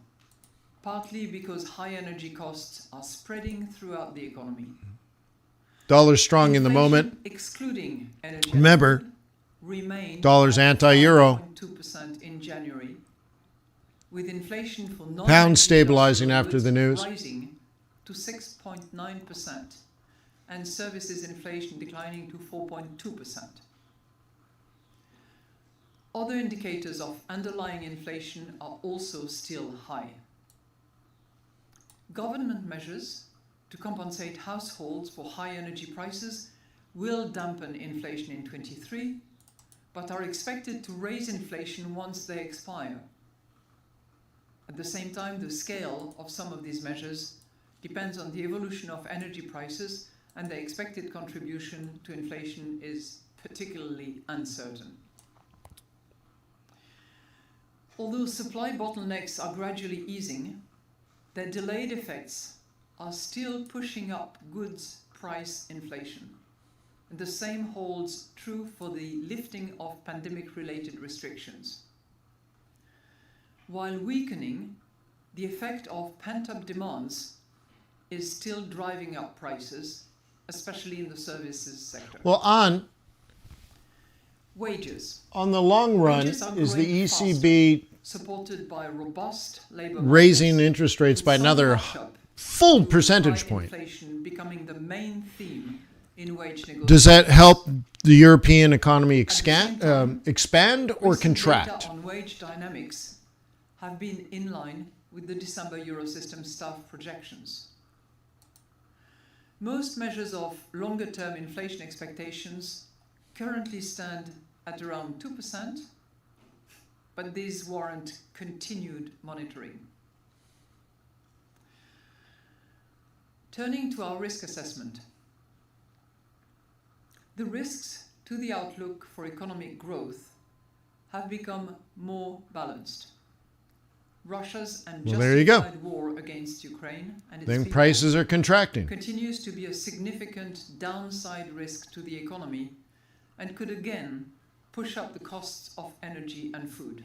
partly because high energy costs are spreading throughout the economy. Dollar strong in the Inflation, moment. excluding energy, Remember, remained dollar's at anti-euro. 5.2% in January, with inflation for Pound stabilizing after the news. rising to 6.9% and services inflation declining to 4.2%. Other indicators of underlying inflation are also still high. Government measures to compensate households for high energy prices will dampen inflation in 23, but are expected to raise inflation once they expire. At the same time, the scale of some of these measures depends on the evolution of energy prices, and the expected contribution to inflation is particularly uncertain. Although supply bottlenecks are gradually easing, their delayed effects are still pushing up goods price inflation. And the same holds true for the lifting of pandemic-related restrictions. While weakening, the effect of pent-up demands is still driving up prices, especially in the services sector. Well, Wages. on the long run, Wages are is the growing ECB supported by robust labor raising markets, interest rates by some another catch-up full to percentage high point? inflation becoming the main theme in wage negotiations. Does that help the European economy expand or Recent contract? Data on wage dynamics have been in line with the December Eurosystem staff projections. Most measures of longer-term inflation expectations currently stand at around 2%, but these warrant continued monitoring. Turning to our risk assessment. The risks to the outlook for economic growth have become more balanced. Russia's there you go. unjustified war against Ukraine and its Then people prices are contracting. continues to be a significant downside risk to the economy and could again push up the costs of energy and food.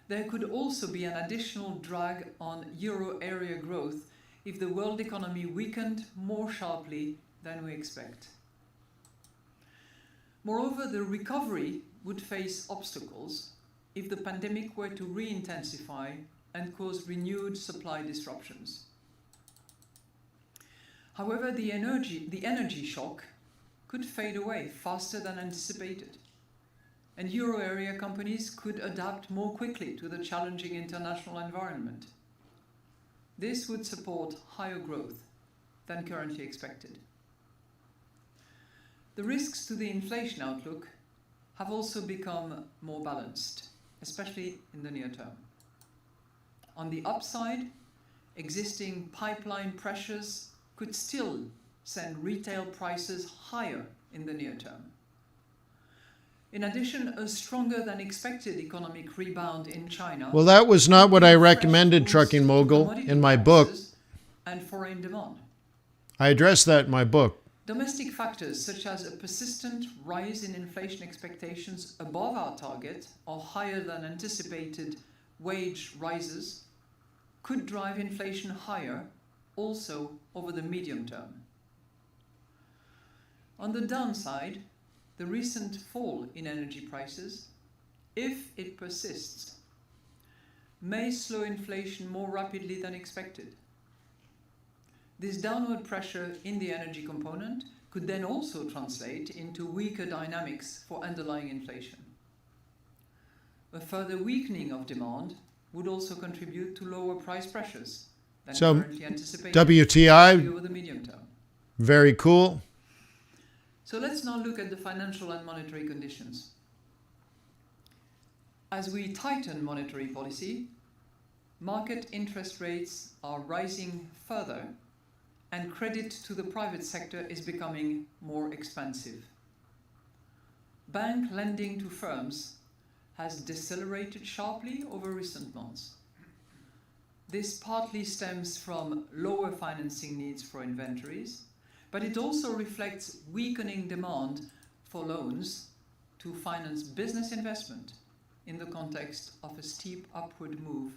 There could also be an additional drag on euro area growth if the world economy weakened more sharply than we expect. Moreover, the recovery would face obstacles if the pandemic were to re-intensify and cause renewed supply disruptions. However, the energy shock could fade away faster than anticipated, and euro area companies could adapt more quickly to the challenging international environment. This would support higher growth than currently expected. The risks to the inflation outlook have also become more balanced, especially in the near term. On the upside, existing pipeline pressures could still send retail prices higher in the near term. In addition, a stronger than expected economic rebound in China. Well, that was not what I recommended, Trucking Mogul, in my book. And foreign demand. I addressed that in my book. Domestic factors such as a persistent rise in inflation expectations above our target or higher than anticipated wage rises could drive inflation higher also over the medium term. On the downside, the recent fall in energy prices, if it persists, may slow inflation more rapidly than expected, This downward pressure in the energy component could then also translate into weaker dynamics for underlying inflation. A further weakening of demand would also contribute to lower price pressures than currently anticipated WTI, over the medium term. very cool. So let's now look at the financial and monetary conditions. As we tighten monetary policy, market interest rates are rising further and credit to the private sector is becoming more expansive. Bank lending to firms has decelerated sharply over recent months. This partly stems from lower financing needs for inventories, but it also reflects weakening demand for loans to finance business investment in the context of a steep upward move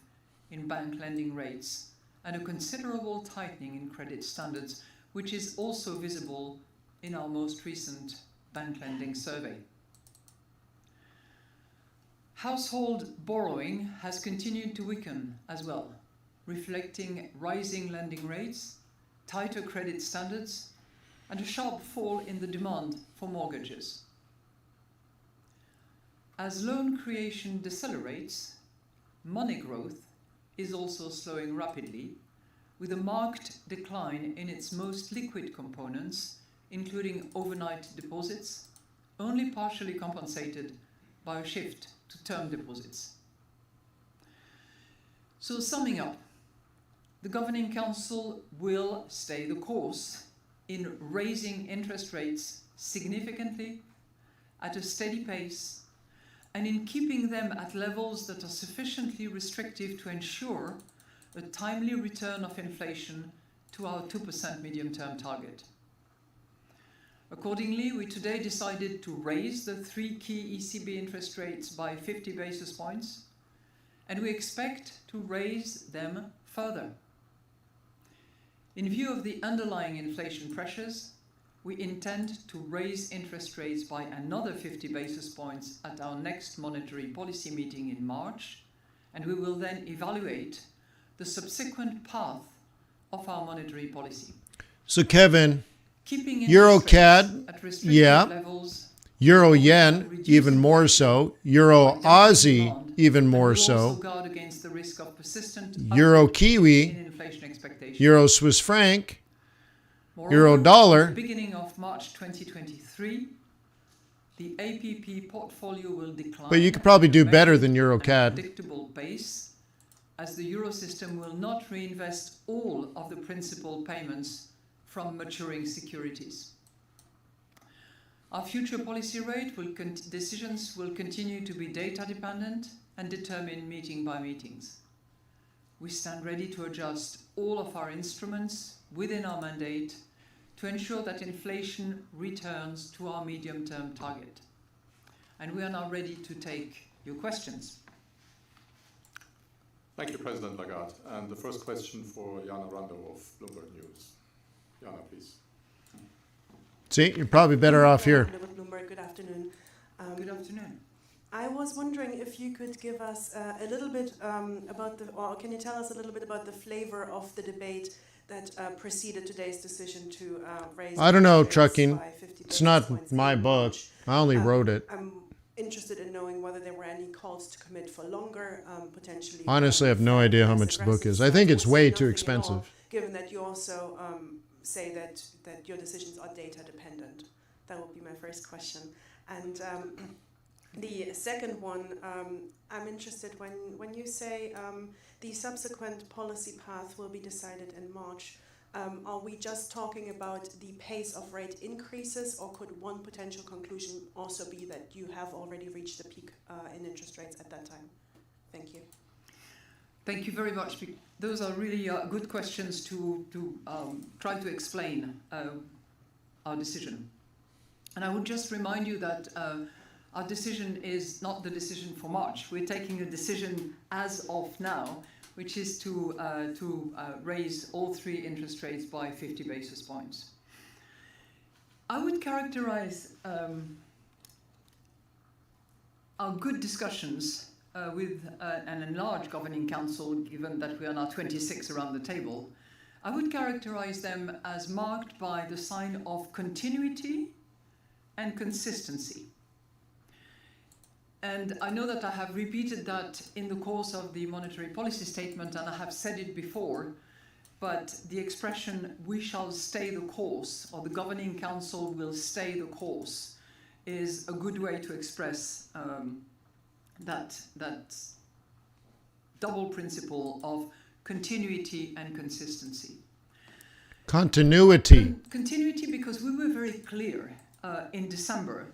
in bank lending rates and a considerable tightening in credit standards, which is also visible in our most recent bank lending survey. Household borrowing has continued to weaken as well, reflecting rising lending rates, tighter credit standards, and a sharp fall in the demand for mortgages. As loan creation decelerates, money growth is also slowing rapidly, with a marked decline in its most liquid components, including overnight deposits, only partially compensated by a shift to term deposits. So summing up, the Governing Council will stay the course in raising interest rates significantly, at a steady pace, and in keeping them at levels that are sufficiently restrictive to ensure a timely return of inflation to our 2% medium-term target. Accordingly, we today decided to raise the 3 key ECB interest rates by 50 basis points, and we expect to raise them further. In view of the underlying inflation pressures, we intend to raise interest rates by another 50 basis points at our next monetary policy meeting in March, and we will then evaluate the subsequent path of our monetary policy. So Kevin, Keeping Euro interest rates CAD, at restrictive yeah. levels, Euro yen, even more so. Euro Aussie, demand, even and more will also so. guard against the risk of persistent Euro upward Kiwi, in inflation expectations. Euro Swiss franc, Moreover, Euro dollar. at the beginning of March 2023, the APP portfolio will decline. But you could probably do at a better than measured Euro and CAD. predictable pace, as the euro system will not reinvest all of the principal payments from maturing securities. Our future policy rate decisions will continue to be data dependent and determined meeting by meetings. We stand ready to adjust all of our instruments within our mandate to ensure that inflation returns to our medium-term target. And we are now ready to take your questions. Thank you, President Lagarde. And the first question for Jana Rando of Bloomberg News. Jana, please. See, you're probably better off here. Bloomberg, good afternoon. Good afternoon. I was wondering if you could give us a little bit about or can you tell us a little bit about the flavor of the debate that preceded today's decision to raise I don't know, interest rates trucking. by 50 It's not basis points my in book. March. I only wrote it. I'm interested in knowing whether there were any calls to commit for longer, potentially. Honestly, I have no idea how much the book is. I think it's way too expensive. Given that you also say that your decisions are data dependent. That would be my first question. And the second one, I'm interested when you say the subsequent policy path will be decided in March. Are we just talking about the pace of rate increases, or could one potential conclusion also be that you have already reached the peak in interest rates at that time? Thank you. Thank you very much. Those are really good questions to try to explain our decision. And I would just remind you that our decision is not the decision for March. We're taking a decision as of now, which is to raise all 3 interest rates by 50 basis points. I would characterize our good discussions with an enlarged Governing Council, given that we are now 26 around the table, I would characterize them as marked by the sign of continuity and consistency. And I know that I have repeated that in the course of the monetary policy statement, and I have said it before, but the expression "we shall stay the course" or "the governing council will stay the course" is a good way to express that double principle of continuity and consistency. Continuity. Continuity, because we were very clear in December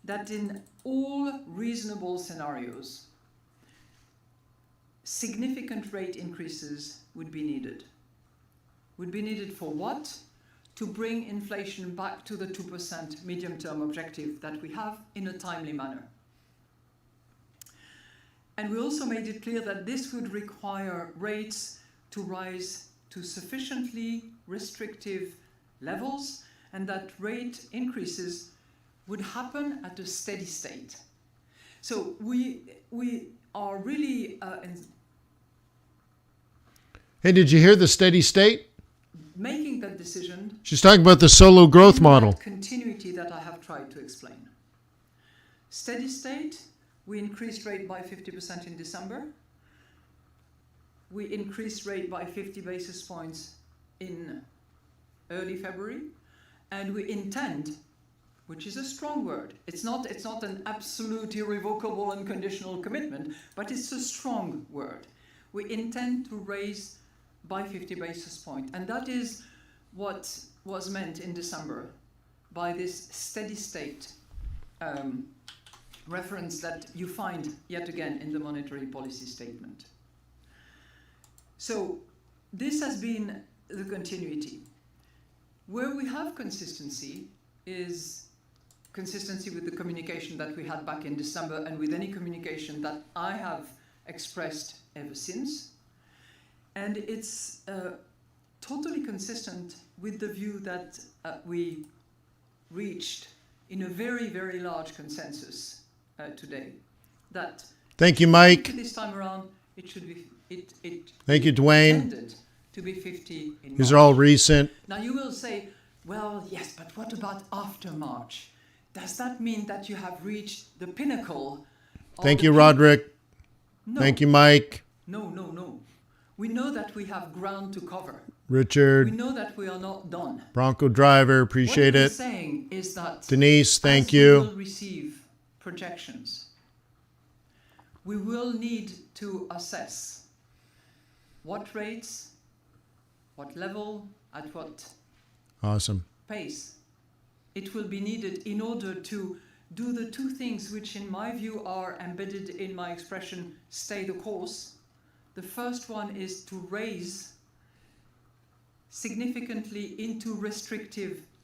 that in all reasonable scenarios, significant rate increases would be needed. Would be needed for what? To bring inflation back to the 2% medium-term objective that we have in a timely manner. And we also made it clear that this would require rates to rise to sufficiently restrictive levels, and that rate increases would happen at a steady state. So we are really Hey, did you hear the steady state? making that decision. She's talking about the solo growth in model. that continuity that I have tried to explain. Steady state, we increased rate by 50% in December. We increased rate by 50 basis points in early February. And we intend, which is a strong word, it's not an absolute, irrevocable, unconditional commitment, but it's a strong word. We intend to raise by 50 basis points. And that is what was meant in December by this steady state reference that you find yet again in the monetary policy statement. So this has been the continuity. Where we have consistency is consistency with the communication that we had back in December and with any communication that I have expressed ever since. And it's totally consistent with the view that we reached in a very, very large consensus today. That Thank you, Mike. this time around, it should be Thank you, Dwayne. intended to be 50 in These March. are all recent. Now you will say, well, yes, but what about after March? Does that mean that you have reached the pinnacle? Thank you, Roderick. No. Thank you, Mike. No. We know that we have ground to cover. We Richard, know that we are not done. Bronco Driver, appreciate What we're it. saying is that Denise, thank as we you. will receive projections, we will need to assess what rates, what level, at what Awesome. pace it will be needed in order to do the two things which in my view are embedded in my expression stay the course. The first one is to raise significantly into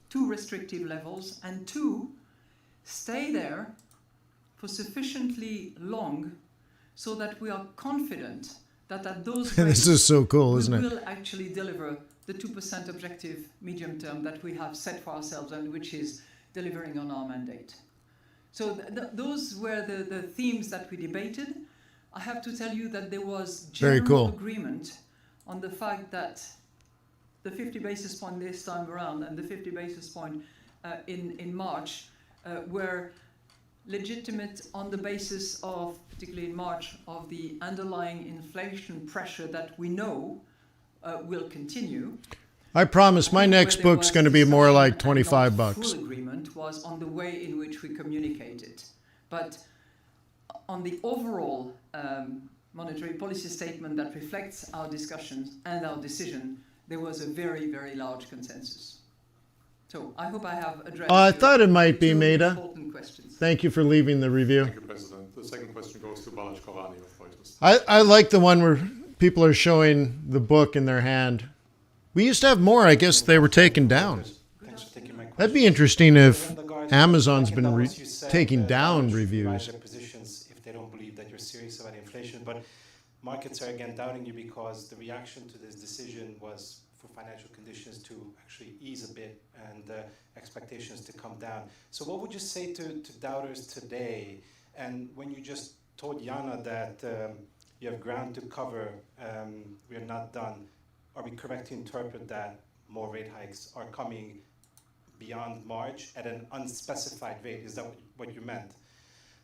too restrictive levels, and two, stay there for sufficiently long so that we are confident that at those rates This is so cool, isn't we it? will actually deliver the 2% objective medium term that we have set for ourselves and which is delivering on our mandate. So those were the themes that we debated. I have to tell you that there was Very general cool. agreement on the fact that the 50 basis point this time around and the 50 basis point in March were legitimate on the basis of, particularly in March, of the underlying inflation pressure that we know will continue. I promise my I think next where there book's was going to be more discussion like and 25 not bucks. Full agreement was on the way in which we communicate it. But on the overall monetary policy statement that reflects our discussions and our decision, there was a very, very large consensus. So I hope I have addressed I your thought it might be two Maida. important questions. Thank you for leaving the review. Thank you, President. The second question goes to Balazs Kovani of Reuters. I like the one where people are showing the book in their hand. We used to have more. I guess they were taken down. Thanks for taking my question. That'd be interesting if When the guys Amazon's back in been Davos, you said taking that down they should reviews. revise their positions if they don't believe that you're serious about inflation. But markets are again doubting you because the reaction to this decision was for financial conditions to actually ease a bit and expectations to come down. So what would you say to doubters today? And when you just told Jana that you have ground to cover, we're not done, are we correct to interpret that more rate hikes are coming beyond March at an unspecified rate? Is that what you meant?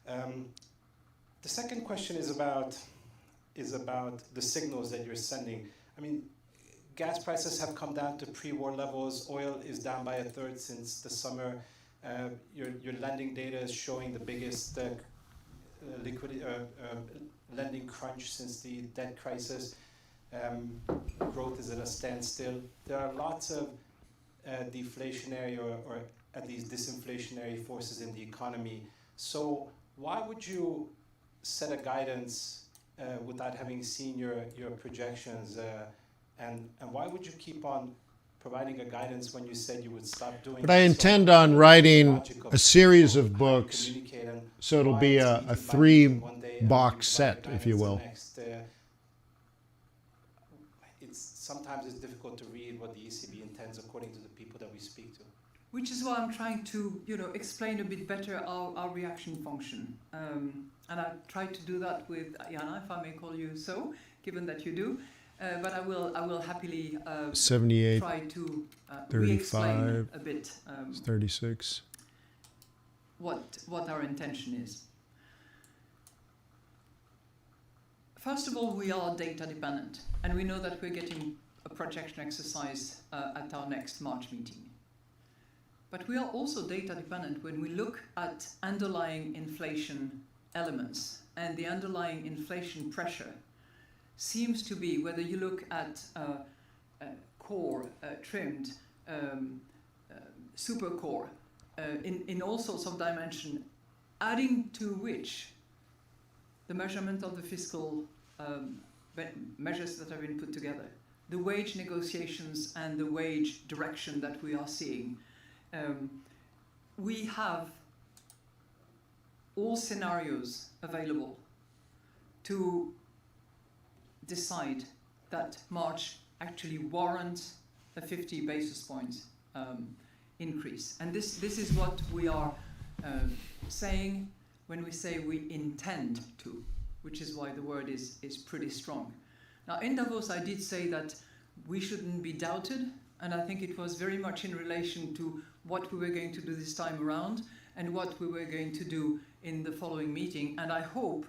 The second question is about the signals that you're sending. I mean, gas prices have come down to pre-war levels. Oil is down by a third since the summer. Your lending data is showing the biggest lending crunch since the debt crisis. Growth is at a standstill. There are lots of deflationary or at least disinflationary forces in the economy. So why would you set a guidance without having seen your projections? And why would you keep on providing a guidance when you said you would stop doing it? But I intend on writing a series of books, so it'll be a 3-box set, if you will. Sometimes it's difficult to read what the ECB intends according to the people that we speak to. Which is why I'm trying to, explain a bit better our reaction function. And I tried to do that with Jana, if I may call you so, given that you do. But I will happily 78, try to 35, re-explain a bit 36. what our intention is. First of all, we are data dependent, and we know that we're getting a projection exercise at our next March meeting. But we are also data dependent when we look at underlying inflation elements, and the underlying inflation pressure seems to be, whether you look at core, trimmed, super core, in all sorts of dimension, adding to which the measurement of the fiscal measures that have been put together, the wage negotiations and the wage direction that we are seeing. We have all scenarios available to decide that March actually warrants a 50 basis points increase. And this is what we are saying when we say we intend to, which is why the word is pretty strong. Now, in Davos, I did say that we shouldn't be doubted, and I think it was very much in relation to what we were going to do this time around and what we were going to do in the following meeting. And I hope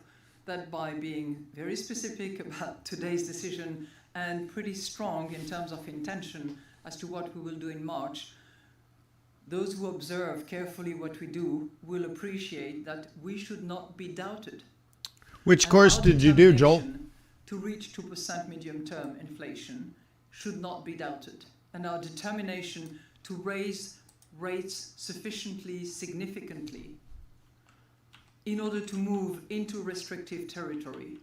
that by being very specific about today's decision and pretty strong in terms of intention as to what we will do in March, those who observe carefully what we do will appreciate that we should not be doubted. Which course did you do, Joel? To reach 2% medium-term inflation should not be doubted. And our determination to raise rates sufficiently significantly in order to move into restrictive territory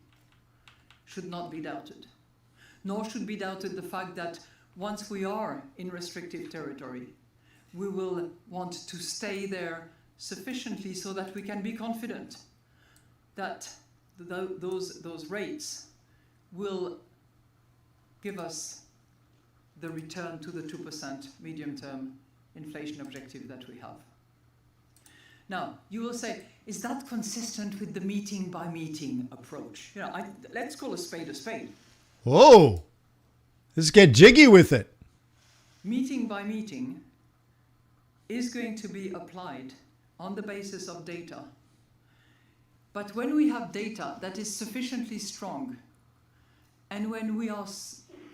should not be doubted. Nor should be doubted the fact that once we are in restrictive territory, we will want to stay there sufficiently so that we can be confident that those rates will give us the return to the 2% medium-term inflation objective that we have. Now, you will say, is that consistent with the meeting-by-meeting approach? Let's call a spade a spade. Whoa! Let's get jiggy with it. Meeting by meeting is going to be applied on the basis of data. But when we have data that is sufficiently strong, and when we are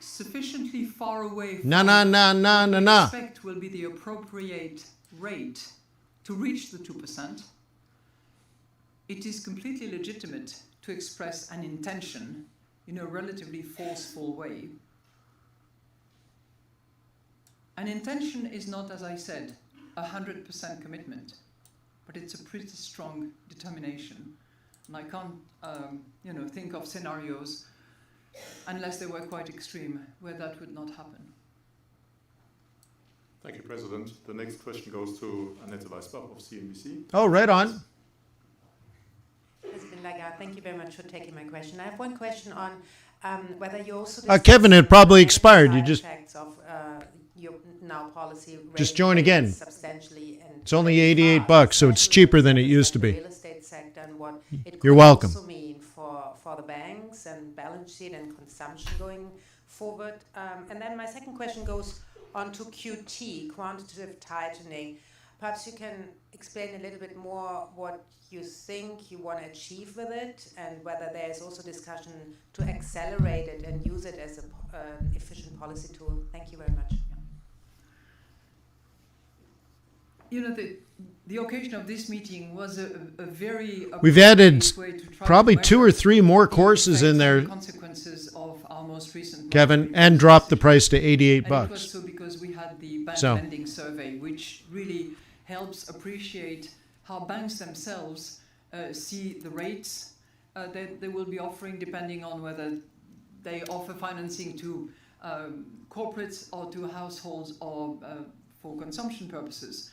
sufficiently far away from what we expect will be the appropriate rate to reach the 2%, it is completely legitimate to express an intention in a relatively forceful way. An intention is not, as I said, 100% commitment, but it's a pretty strong determination. And I can't, think of scenarios, unless they were quite extreme, where that would not happen. Thank you, President. The next question goes to Annette Weisbach of CNBC. Oh, right on. President Lagarde, thank you very much for taking my question. I have one question on whether you also... Kevin, it probably expired. You just... Of, your now policy just join again. Substantially, and it's only $88, so it's cheaper than it used to be. Real estate sector and what it You're could welcome. also mean for the banks and balance sheet and consumption going forward. And then my second question goes on to QT, quantitative tightening. Perhaps you can explain a little bit more what you think you want to achieve with it, and whether there is also discussion to accelerate it and use it as an efficient policy tool. Thank you very much. You know, the occasion of this meeting was a very We've added way to try probably to 2 or 3 more courses in there, consequences of our most recent Kevin, and dropped the price to 88 and it was bucks. so because we had the bank So. lending survey, which really helps appreciate how banks themselves see the rates that they will be offering, depending on whether they offer financing to corporates or to households or for consumption purposes.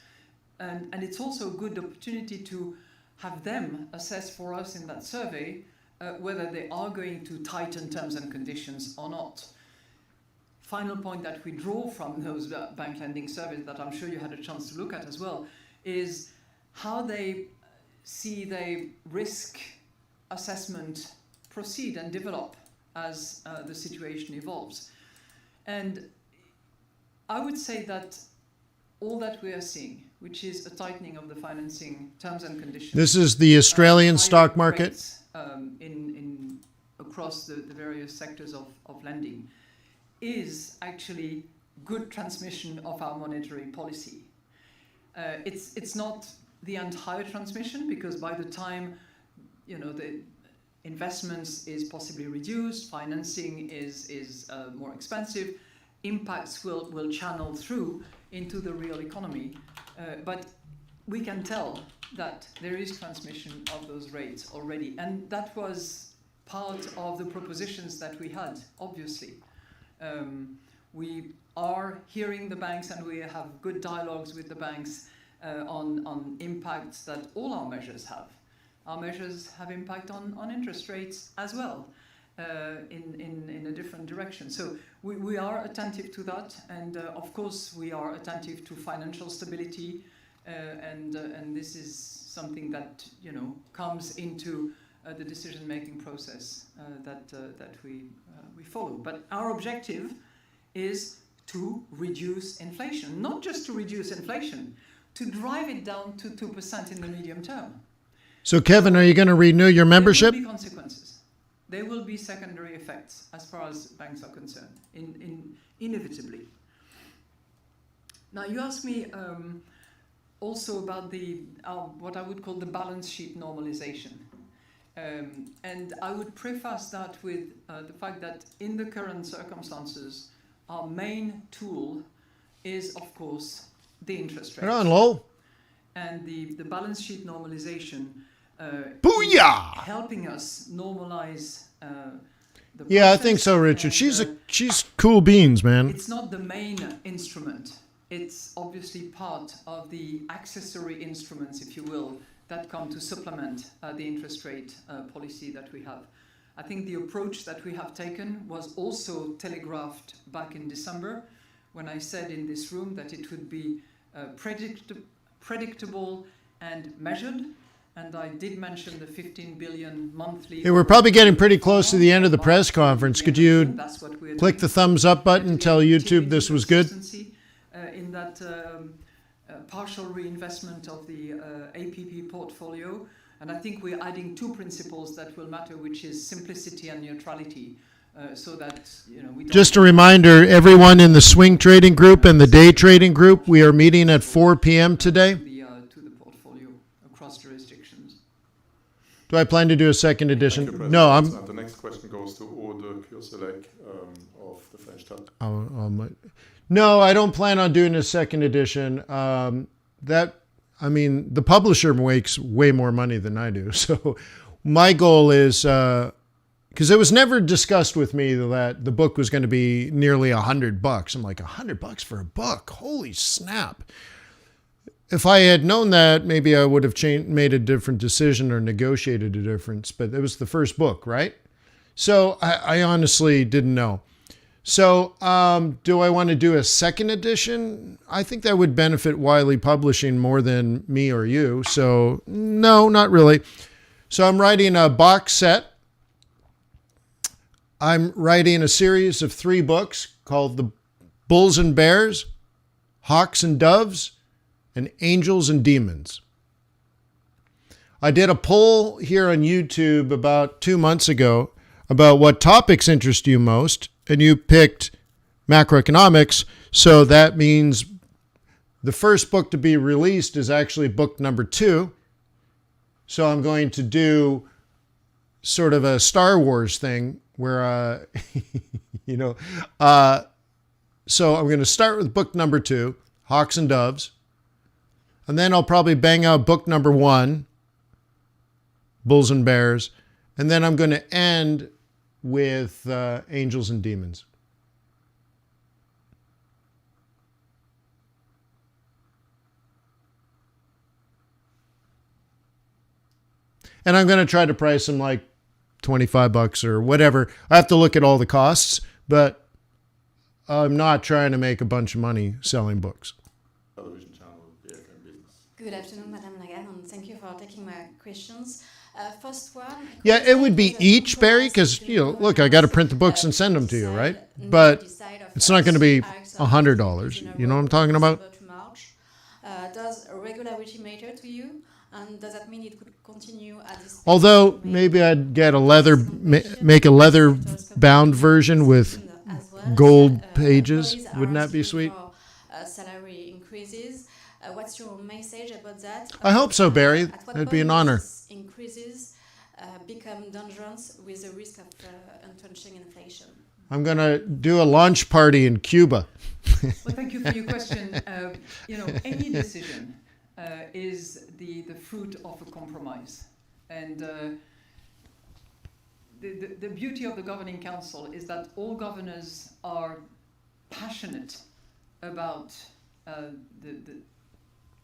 And it's also a good opportunity to have them assess for us in that survey whether they are going to tighten terms and conditions or not. Final point that we draw from those bank lending surveys that I'm sure you had a chance to look at as well is how they see the risk assessment proceed and develop as the situation evolves. And I would say that all that we are seeing, which is a tightening of the financing terms and conditions. This is the Australian higher stock market. rates, in across the various sectors of lending, is actually good transmission of our monetary policy. It's not the entire transmission, because by the time the investments is possibly reduced, financing is more expensive, impacts will channel through into the real economy. But we can tell that there is transmission of those rates already. And that was part of the propositions that we had, obviously. We are hearing the banks, and we have good dialogues with the banks on impacts that all our measures have. Our measures have impact on interest rates as well, in a different direction. So we are attentive to that, and of course we are attentive to financial stability, and this is something that comes into the decision-making process that we follow. But our objective is to reduce inflation, not just to reduce inflation, to drive it down to 2% in the medium term. So, Kevin, are you going to renew your membership? There will be consequences. There will be secondary effects as far as banks are concerned, inevitably. Now, you asked me also about what I would call the balance sheet normalization. And I would preface that with the fact that in the current circumstances, our main tool is, of course, the interest rate. Right on, Lowell. And the balance sheet normalization Booyah! helping us normalize the Yeah, I process. think so, Richard. And, She's cool beans, man. it's not the main instrument. It's obviously part of the accessory instruments, if you will, that come to supplement the interest rate policy that we have. I think the approach that we have taken was also telegraphed back in December, when I said in this room that it would be predictable and measured. And I did mention the 15 billion monthly. Hey, we're probably getting pretty close to the end of the press conference. Could you That's what we're click doing. the thumbs up button, tell YouTube this was good? Consistency, in that partial reinvestment of the APP portfolio. And I think we're adding 2 principles that will matter, which is simplicity and neutrality. So that we don't. Just a reminder, everyone in the swing trading group and the day trading group, we are meeting at 4 p.m. today. To the portfolio across jurisdictions. Do I plan to do a second Thank you, edition? President. No, And the next question goes to Aude Kurselek of the French Tat. No, I don't plan on doing a second edition. The publisher makes way more money than I do. So my goal is, because it was never discussed with me that the book was going to be nearly $100. I'm like, $100 for a book? Holy snap. If I had known that, maybe I would have made a different decision or negotiated a difference. But it was the first book, right? So I honestly didn't know. So do I want to do a second edition? I think that would benefit Wiley Publishing more than me or you. So no, not really. So I'm writing a box set. I'm writing a series of 3 books called The Bulls and Bears, Hawks and Doves, and Angels and Demons. I did a poll here on YouTube about 2 months ago about what topics interest you most, and you picked macroeconomics, so that means the first book to be released is actually book number 2. So I'm going to do sort of a Star Wars thing where, so I'm going to start with book number 2, Hawks and Doves. And then I'll probably bang out book number 1, Bulls and Bears. And then I'm going to end with Angels and Demons. And I'm going to try to price them like $25 or whatever. I have to look at all the costs, but I'm not trying to make a bunch of money selling books. Television channel, BFM Business. Good afternoon, Madame Lagarde, and thank you for taking my questions. First one. Yeah, it would be each, Barry, because, look, I got to print the books and send them to you, right? But it's not going to be $100. You know what I'm talking about? Does regularity matter to you? And does that mean it could continue at this pace? Although maybe I'd get make a leather bound version with gold pages. Wouldn't that be sweet? Salary increases. What's your message about that? I hope so, Barry. That'd be an honor. Increases become dangerous with the risk of entrenching inflation. I'm going to do a launch party in Cuba. Well, thank you for your question. Any decision is the fruit of a compromise. And the beauty of the Governing Council is that all governors are passionate about the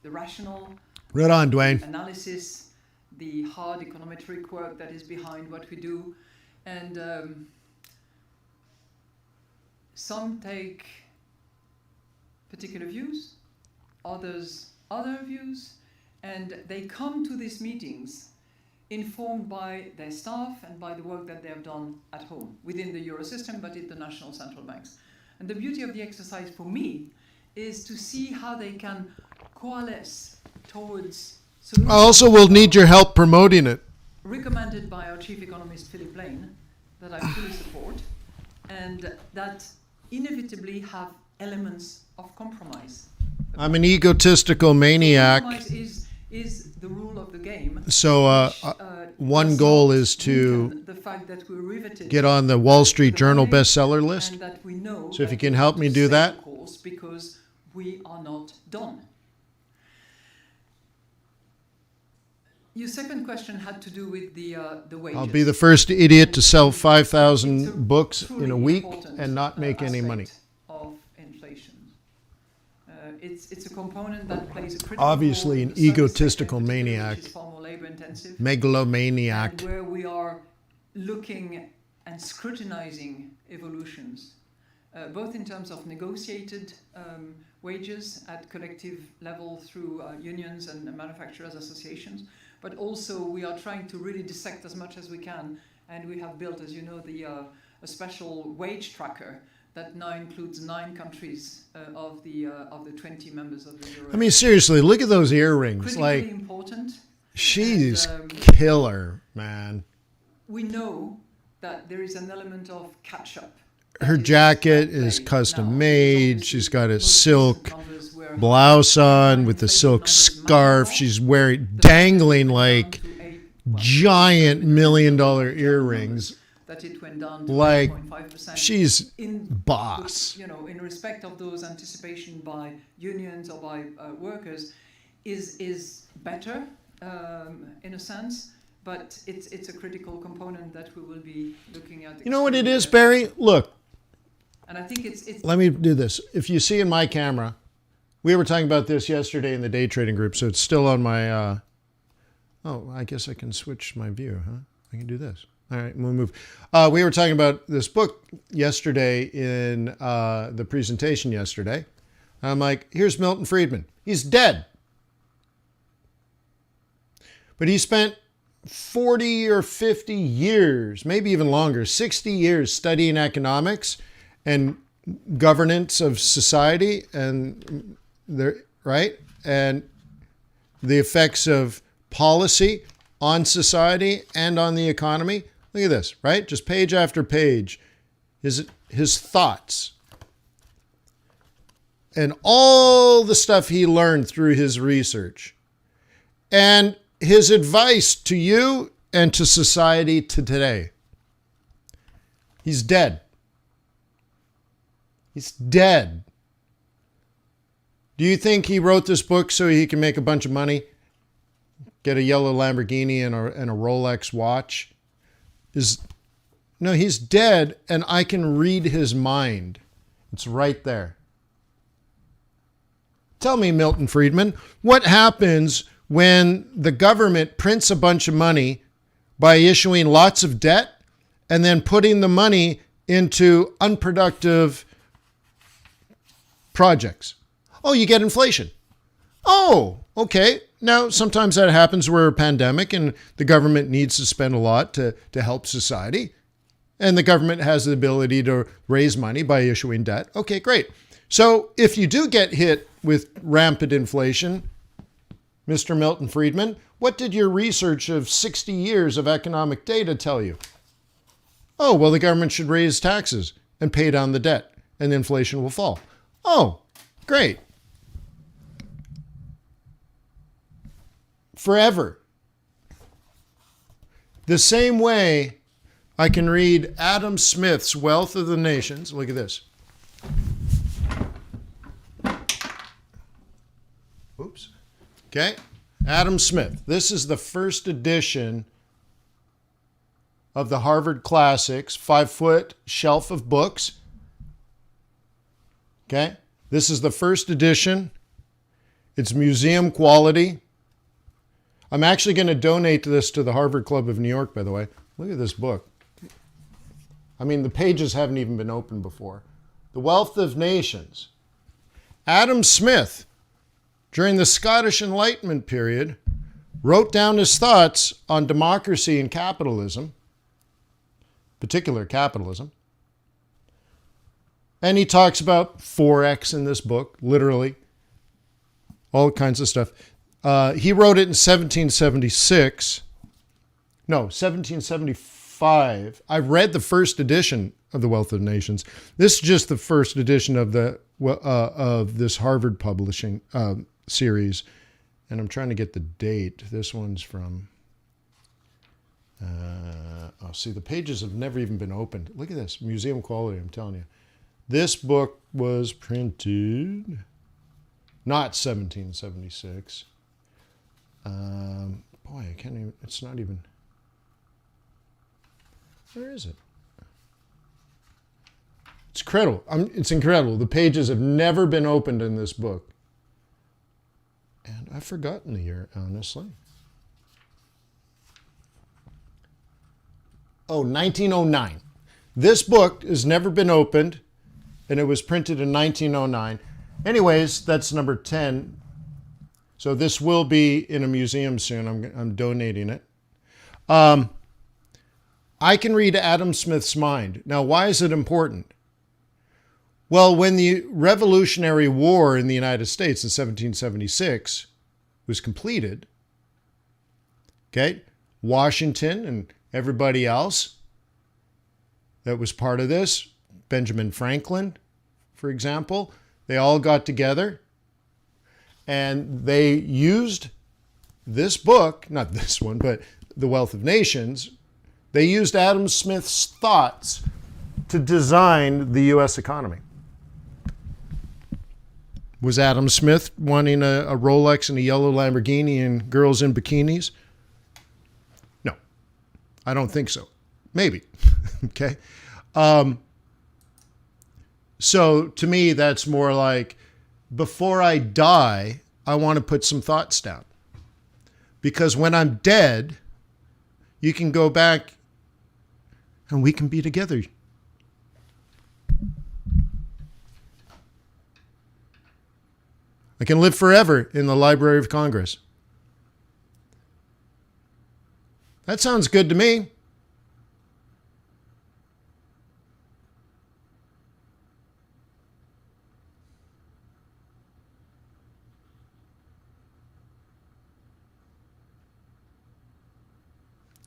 rational Right on, Dwayne. analysis, the hard econometric work that is behind what we do. And some take particular views, others other views, and they come to these meetings informed by their staff and by the work that they have done at home, within the Eurosystem, but in the national central banks. And the beauty of the exercise for me is to see how they can coalesce towards solutions. I also will need your help promoting it. Recommended by our chief economist, Philip Lane, that I fully support, and that inevitably have elements of compromise. I'm an egotistical maniac. Compromise is the rule of the game. So one goal is to the fact that we're riveted get on the Wall Street Journal bestseller list. and that we know So if that you can we help have me to do stay that. the course because we are not done. Your second question had to do with the wages. I'll be the first idiot to sell It's a 5,000 books in a truly week important, and not make any money. aspect of inflation. It's a component that plays a critical Obviously role an in the service egotistical sector, maniac. which is far more labor intensive, Megalomaniac. and where we are looking and scrutinizing evolutions, both in terms of negotiated wages at collective level through unions and manufacturers associations, but also we are trying to really dissect as much as we can, and we have built, as you know, a special wage tracker that now includes 9 countries of the 20 members of the Euro. I mean, seriously, look at those earrings. critically Like, important. she's And, killer, man. we know that there is an element of catch-up. Her that jacket at is play custom now, made. because She's got a most silk recent numbers were blouse on with the inflation silk numbers scarf. matter. She's wearing The dangling fact like that it went down to giant $1 million earrings. that it went down to Like, 8.5%. she's in boss. in respect of those anticipation by unions or by workers, is better in a sense, but it's a critical component that we will be looking at. You know what it extremely is, carefully. Barry? Look, And I think it's let me do this. If you see in my camera, we were talking about this yesterday in the day trading group, so it's still on my, oh, I guess I can switch my view, huh? I can do this. All right, we'll move. We were talking about this book yesterday in the presentation yesterday. I'm like, here's Milton Friedman. He's dead. But he spent 40 or 50 years, maybe even longer, 60 years studying economics and governance of society and right? And the effects of policy on society and on the economy. Look at this, right? Just page after page, his thoughts and all the stuff he learned through his research. And his advice to you and to society today. He's dead. He's dead. Do you think he wrote this book so he can make a bunch of money? Get a yellow Lamborghini and a Rolex watch? No, he's dead, and I can read his mind. It's right there. Tell me, Milton Friedman, what happens when the government prints a bunch of money by issuing lots of debt and then putting the money into unproductive projects? Oh, you get inflation. Oh, okay. Now, sometimes that happens where a pandemic and the government needs to spend a lot to help society. And the government has the ability to raise money by issuing debt. Okay, great. So if you do get hit with rampant inflation, Mr. Milton Friedman, what did your research of 60 years of economic data tell you? Oh, well, the government should raise taxes and pay down the debt, and inflation will fall. Oh, great. Forever. The same way I can read Adam Smith's Wealth of the Nations. Look at this. Oops. Okay. Adam Smith. This is the first edition of the Harvard Classics 5-foot shelf of books. Okay. This is the first edition. It's museum quality. I'm actually going to donate this to the Harvard Club of New York, by the way. Look at this book. I mean, the pages haven't even been opened before. The Wealth of Nations. Adam Smith, during the Scottish Enlightenment period, wrote down his thoughts on democracy and capitalism, particular capitalism. And he talks about Forex in this book, literally, all kinds of stuff. He wrote it in 1776. No, 1775. I read the first edition of The Wealth of Nations. This is just the first edition of this Harvard publishing series. And I'm trying to get the date. This one's from... see, the pages have never even been opened. Look at this. Museum quality, I'm telling you. This book was printed... not 1776. Boy, I can't even... It's not even... Where is it? It's incredible. It's incredible. The pages have never been opened in this book. And I've forgotten the year, honestly. Oh, 1909. This book has never been opened, and it was printed in 1909. Anyways, that's number 10. So this will be in a museum soon. I'm donating it. I can read Adam Smith's mind. Now, why is it important? Well, when the Revolutionary War in the United States in 1776 was completed, okay, Washington and everybody else that was part of this, Benjamin Franklin, for example, they all got together and they used this book, not this one, but The Wealth of Nations. They used Adam Smith's thoughts to design the U.S. economy. Was Adam Smith wanting a Rolex and a yellow Lamborghini and girls in bikinis? No, I don't think so. Maybe. Okay. So to me, that's more like, before I die, I want to put some thoughts down. Because when I'm dead, you can go back and we can be together. I can live forever in the Library of Congress. That sounds good to me.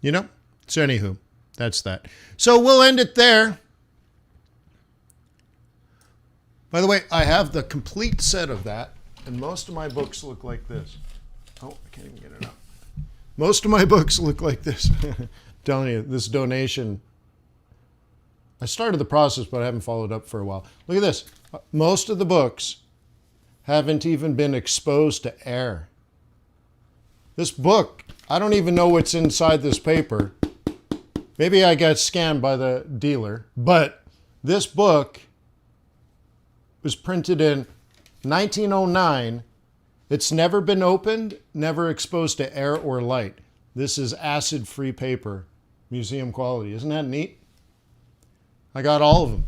You know? So anywho, that's that. So we'll end it there. By the way, I have the complete set of that, and most of my books look like this. Oh, I can't even get it up. Most of my books look like this. Telling you, this donation. I started the process, but I haven't followed up for a while. Look at this. Most of the books haven't even been exposed to air. This book, I don't even know what's inside this paper. Maybe I got scammed by the dealer, but this book was printed in 1909. It's never been opened, never exposed to air or light. This is acid-free paper, museum quality. Isn't that neat? I got all of them.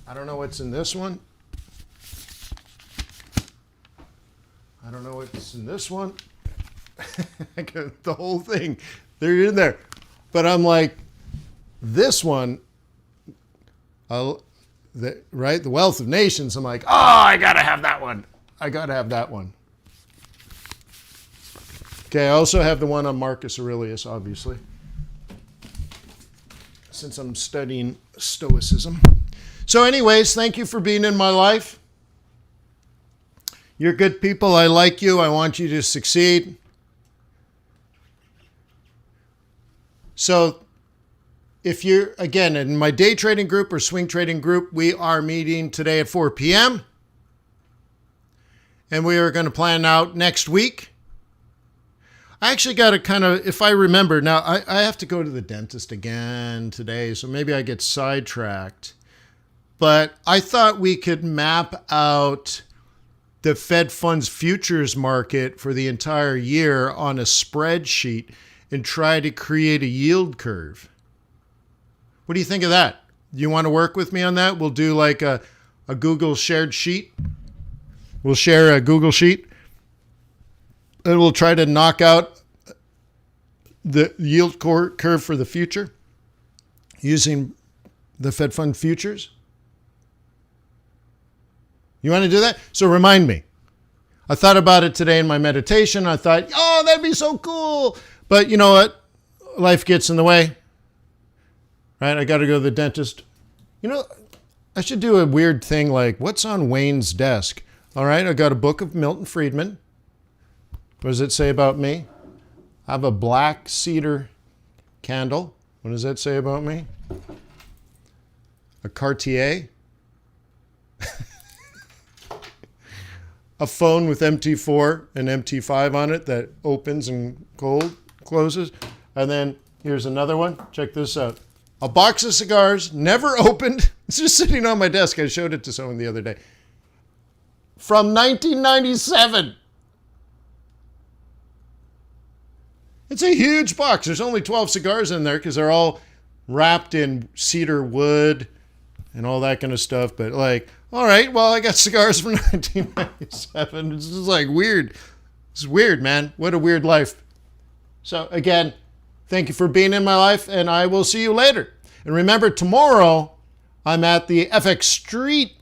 I don't know what's in this one. I don't know what's in this one. I got the whole thing. They're in there. But I'm like, this one, right? The Wealth of Nations. I'm like, oh, I got to have that one. I got to have that one. Okay, I also have the one on Marcus Aurelius, obviously, since I'm studying Stoicism. So anyways, thank you for being in my life. You're good people. I like you. I want you to succeed. So if you're, again, in my day trading group or swing trading group, we are meeting today at 4 p.m. And we are going to plan out next week. I actually got to kind of, if I remember, now I have to go to the dentist again today, so maybe I get sidetracked. But I thought we could map out the Fed funds futures market for the entire year on a spreadsheet and try to create a yield curve. What do you think of that? You want to work with me on that? We'll do like a Google shared sheet. We'll share a Google sheet and we'll try to knock out the yield curve for the future using the Fed fund futures. You want to do that? So remind me. I thought about it today in my meditation. I thought, oh, that'd be so cool. But you know what? Life gets in the way. Right? I got to go to the dentist. You know, I should do a weird thing like, what's on Wayne's desk? All right, I got a book of Milton Friedman. What does it say about me? I have a black cedar candle. What does that say about me? A Cartier. A phone with MT4 and MT5 on it that opens and closes. And then here's another one. Check this out. A box of cigars, never opened. It's just sitting on my desk. I showed it to someone the other day. From 1997. It's a huge box. There's only 12 cigars in there because they're all wrapped in cedar wood and all that kind of stuff. But like, all right, well, I got cigars from 1997. It's just like weird. It's weird, man. What a weird life. So again, thank you for being in my life, and I will see you later. And remember, tomorrow I'm at the FX Street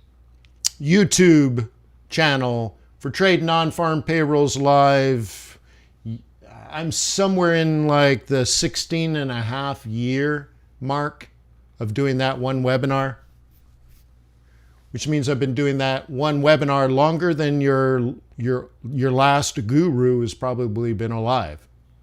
YouTube channel for Trade Non-Farm Payrolls Live. I'm somewhere in like the 16 and a half year mark of doing that one webinar, which means I've been doing that one webinar longer than your last guru has probably been alive.